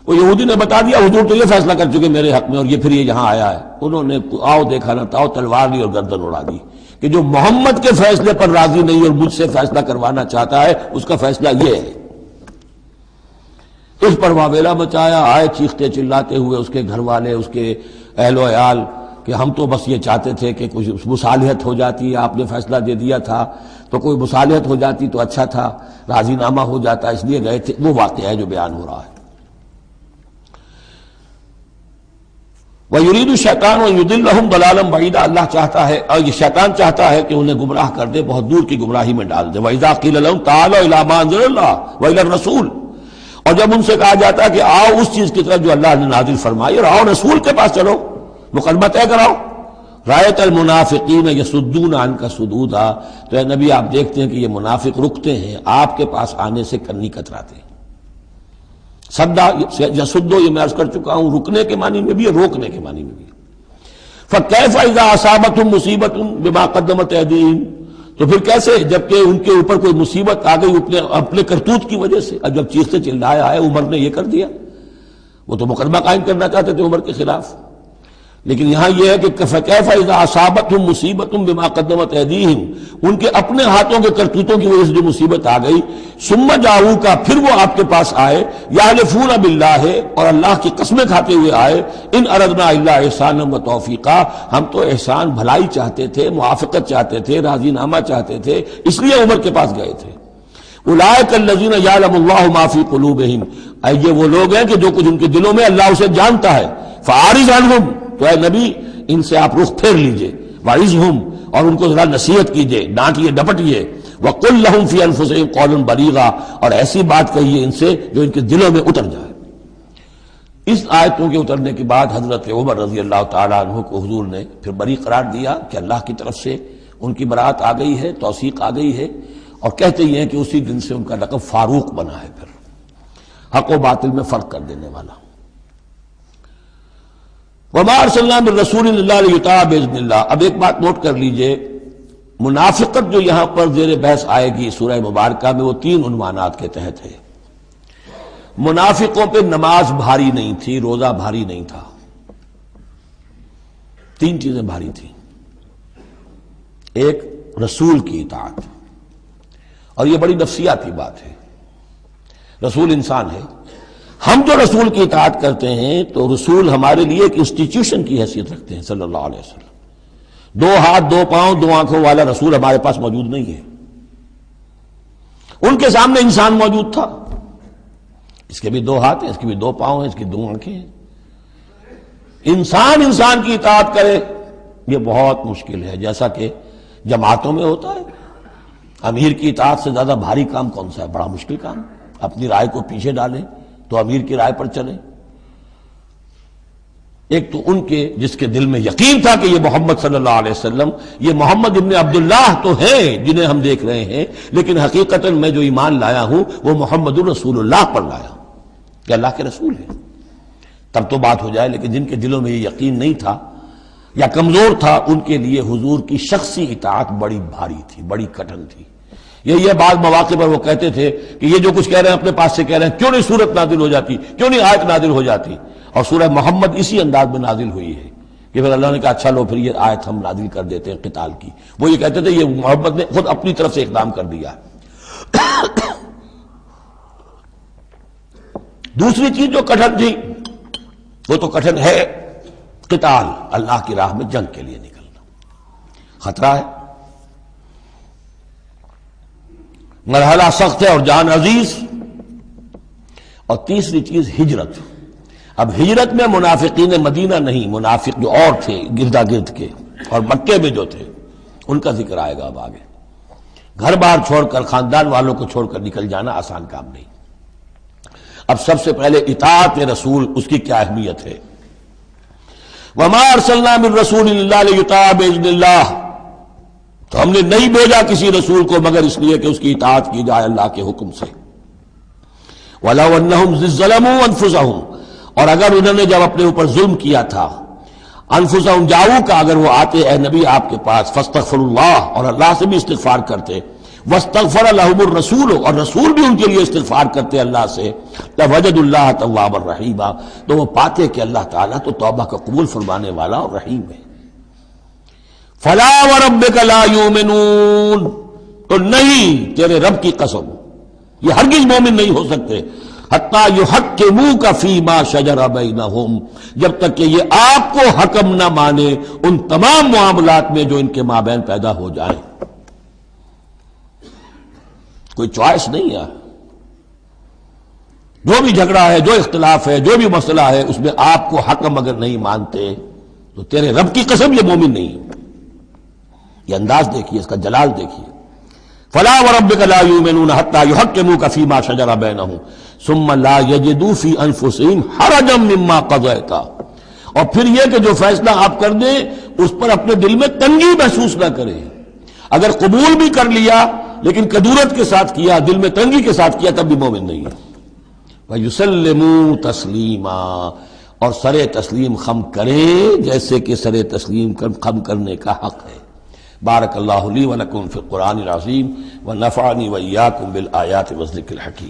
وہ یہودی نے بتا دیا حضور تو یہ فیصلہ کر چکے میرے حق میں، اور یہ پھر یہ یہاں آیا ہے۔ انہوں نے آؤ دیکھا نہ تاؤ تلوار لی اور گردن اڑا دی کہ جو محمد کے فیصلے پر راضی نہیں اور مجھ سے فیصلہ کروانا چاہتا ہے اس کا فیصلہ یہ ہے۔ اس پر واویلا مچایا، آئے چیختے چلاتے ہوئے اس کے گھر والے، اس کے اہل و عیال کہ ہم تو بس یہ چاہتے تھے کہ کچھ مصالحت ہو جاتی، آپ نے فیصلہ دے دیا تھا تو کوئی مصالحت ہو جاتی تو اچھا تھا، راضی نامہ ہو جاتا، اس لیے گئے تھے۔ وہ واقعہ ہے جو بیان ہو رہا ہے۔ وَيُرِيدُ الشَّيْطَانُ أَن يُضِلَّهُمْ ضَلَالًا بَعِيدًا، اللہ چاہتا ہے اور یہ شیطان چاہتا ہے کہ انہیں گمراہ کر دے، بہت دور کی گمراہی میں ڈال دے۔ وَإِذَا قِيلَ لَهُمْ تَعَالَوْا إِلَىٰ مَا أَنزَلَ اللَّهُ وَإِلَى الرَّسُولِ، اور جب ان سے کہا جاتا ہے کہ آؤ اس چیز کی طرف جو اللہ نے نازل فرمائی، اور آؤ رسول کے پاس چلو، مقدمہ طے کراؤ۔ رَأَيْتَ الْمُنَافِقِينَ يَصُدُّونَ عَنْكَ صُدُودًا، تو اے نبی آپ دیکھتے ہیں کہ یہ منافق رکتے ہیں آپ کے پاس آنے سے، کنی کتراتے ہیں۔ صدا یصدو یہ میں عرض کر چکا ہوں، رکنے کے معنی میں بھی ہے، روکنے کے معنی میں بھی ہے۔ فَكَيْفَ إِذَا أَصَابَتْهُمْ مُصِيبَةٌ بِمَا قَدَّمَتْ أَيْدِيهِمْ، تو پھر کیسے جبکہ ان کے اوپر کوئی مصیبت آ گئی اپنے کرتوت کی وجہ سے۔ اب جب چیختے چلایا ہے عمر نے یہ کر دیا، وہ تو مقدمہ قائم کرنا چاہتے تھے عمر کے خلاف۔ لیکن یہاں یہ ہے کہ فَكَيْفَ إِذَا أَصَابَتْهُم مُّصِيبَةٌ بِمَا قَدَّمَتْ أَيْدِيهِمْ، ان کے اپنے ہاتھوں کے کرتوتوں کی وجہ سے جو مصیبت آ گئی، ثُمَّ جَاءُوكَ، پھر وہ آپ کے پاس آئے، يَحْلِفُونَ بِاللَّهِ، اور اللہ کی قسمیں کھاتے ہوئے آئے، إِنْ أَرَدْنَا إِلَّا إِحْسَانًا وَتَوْفِيقًا، ہم تو احسان بھلائی چاہتے تھے، موافقت چاہتے تھے، راضی نامہ چاہتے تھے، اس لیے عمر کے پاس گئے تھے۔ اولئک الذین یعلم اللہ ما فی قلوبہم، یہ وہ لوگ ہیں کہ جو کچھ ان کے دلوں میں اللہ اسے جانتا ہے۔ فاعرض عنہم، تو اے نبی ان سے آپ رخ پھیر لیجئے، وعظہم، اور ان کو ذرا نصیحت کیجئے، ڈانٹیے ڈپٹیے، وقل لہم فی انفسہم قولا بلیغا، اور ایسی بات کہیے ان سے جو ان کے دلوں میں اتر جائے۔ اس آیتوں کے اترنے کے بعد حضرت عمر رضی اللہ تعالیٰ عنہ کو حضور نے پھر بری قرار دیا کہ اللہ کی طرف سے ان کی برات آ گئی ہے، توثیق آ گئی ہے، اور کہتے یہ ہیں کہ اسی دن سے ان کا لقب فاروق بنا ہے، پھر حق و باطل میں فرق کر دینے والا۔ وما ارسلنا من رسول الا لیطاع باذن اللہ۔ اب ایک بات نوٹ کر لیجئے، منافقت جو یہاں پر زیر بحث آئے گی سورہ مبارکہ میں، وہ 3 عنوانات کے تحت ہے۔ منافقوں پہ نماز بھاری نہیں تھی، روزہ بھاری نہیں تھا، 3 چیزیں بھاری تھیں۔ ایک رسول کی اطاعت، اور یہ بڑی نفسیاتی بات ہے، رسول انسان ہے، ہم جو رسول کی اطاعت کرتے ہیں تو رسول ہمارے لیے ایک انسٹیٹیوشن کی حیثیت رکھتے ہیں صلی اللہ علیہ وسلم۔ 2 ہاتھ 2 پاؤں 2 آنکھوں والا رسول ہمارے پاس موجود نہیں ہے، ان کے سامنے انسان موجود تھا، اس کے بھی 2 ہاتھ ہیں، اس کے بھی 2 پاؤں ہیں، اس کی 2 آنکھیں ہیں۔ انسان کی اطاعت کرے یہ بہت مشکل ہے، جیسا کہ جماعتوں میں ہوتا ہے۔ امیر کی اطاعت سے زیادہ بھاری کام کون سا ہے؟ بڑا مشکل کام۔ اپنی رائے کو پیچھے ڈالیں تو امیر کی رائے پر چلیں۔ ایک تو ان کے جس کے دل میں یقین تھا کہ یہ محمد صلی اللہ علیہ وسلم، یہ محمد ابن عبداللہ تو ہیں جنہیں ہم دیکھ رہے ہیں، لیکن حقیقتاً میں جو ایمان لایا ہوں وہ محمد الرسول اللہ پر لایا ہوں کہ اللہ کے رسول ہیں، تب تو بات ہو جائے۔ لیکن جن کے دلوں میں یہ یقین نہیں تھا یا کمزور تھا، ان کے لیے حضور کی شخصی اطاعت بڑی بھاری تھی، بڑی کٹن تھی۔ یہ بعض مواقع پر وہ کہتے تھے کہ یہ جو کچھ کہہ رہے ہیں اپنے پاس سے کہہ رہے ہیں، کیوں نہیں سورت نازل ہو جاتی، کیوں نہیں آیت نازل ہو جاتی؟ اور سورہ محمد اسی انداز میں نازل ہوئی ہے کہ پھر اللہ نے کہا اچھا لو پھر یہ آیت ہم نازل کر دیتے ہیں قتال کی۔ وہ یہ کہتے تھے یہ محمد نے خود اپنی طرف سے اقدام کر دیا۔ دوسری چیز جو کٹن تھی وہ تو کٹن ہے قتال، اللہ کی راہ میں جنگ کے لیے نکلنا، خطرہ ہے، مرحلہ سخت ہے اور جان عزیز۔ اور تیسری چیز ہجرت۔ اب ہجرت میں منافقین مدینہ نہیں، منافق جو اور تھے گردا گرد کے اور مکے میں جو تھے، ان کا ذکر آئے گا اب آگے۔ گھر بار چھوڑ کر، خاندان والوں کو چھوڑ کر نکل جانا آسان کام نہیں۔ اب سب سے پہلے اطاعت رسول، اس کی کیا اہمیت ہے۔ وما ارسلنا من رسول الا لیطاع باذن اللہ، تو ہم نے نہیں بھیجا کسی رسول کو مگر اس لیے کہ اس کی اطاعت کی جائے اللہ کے حکم سے۔ وَلَوْ أَنَّهُمْ ظَلَمُوا أَنفُسَهُمْ، اور اگر انہوں نے جب اپنے اوپر ظلم کیا تھا، انفسہم جاؤ کا، اگر وہ آتے اے نبی آپ کے پاس، فاستغفروا اللہ، اور اللہ سے بھی استغفار کرتے، واستغفر لهم الرسول، اور رسول بھی ان کے لیے استغفار کرتے اللہ سے، لوجدوا اللہ توابا رحیما، تو وہ پاتے کہ اللہ تعالیٰ تو توبہ کا قبول فرمانے والا اور رحیم ہے۔ فلا وربک لا یؤمنون، تو نہیں تیرے رب کی قسم یہ ہرگز مومن نہیں ہو سکتے، حتی یحکموک فیما شجر بینہم، جب تک کہ یہ آپ کو حکم نہ مانے ان تمام معاملات میں جو ان کے مابین پیدا ہو جائیں۔ کوئی چوائس نہیں ہے، جو بھی جھگڑا ہے، جو اختلاف ہے، جو بھی مسئلہ ہے، اس میں آپ کو حکم اگر نہیں مانتے تو تیرے رب کی قسم یہ مومن نہیں ہے۔ یہ انداز دیکھیے، اس کا جلال دیکھیے۔ فلا وربک لا یؤمنون حتی یحکموک فیما شجر بینہم ثم لا یجدوا فی انفسہم حرجا مما قضیت، اور پھر یہ کہ جو فیصلہ آپ کر دیں اس پر اپنے دل میں تنگی محسوس نہ کریں۔ اگر قبول بھی کر لیا لیکن کدورت کے ساتھ کیا، دل میں تنگی کے ساتھ کیا، تب بھی مومن نہیں ہے۔ وَيُسَلِّمُوا تَسْلِيمًا، اور سر تسلیم خم کریں جیسے کہ سر تسلیم خم کرنے کا حق ہے۔ بارک اللہ لی و لکم فی القرآن العظیم ونفعنی وإیاکم بالآیات والذکر الحکیم۔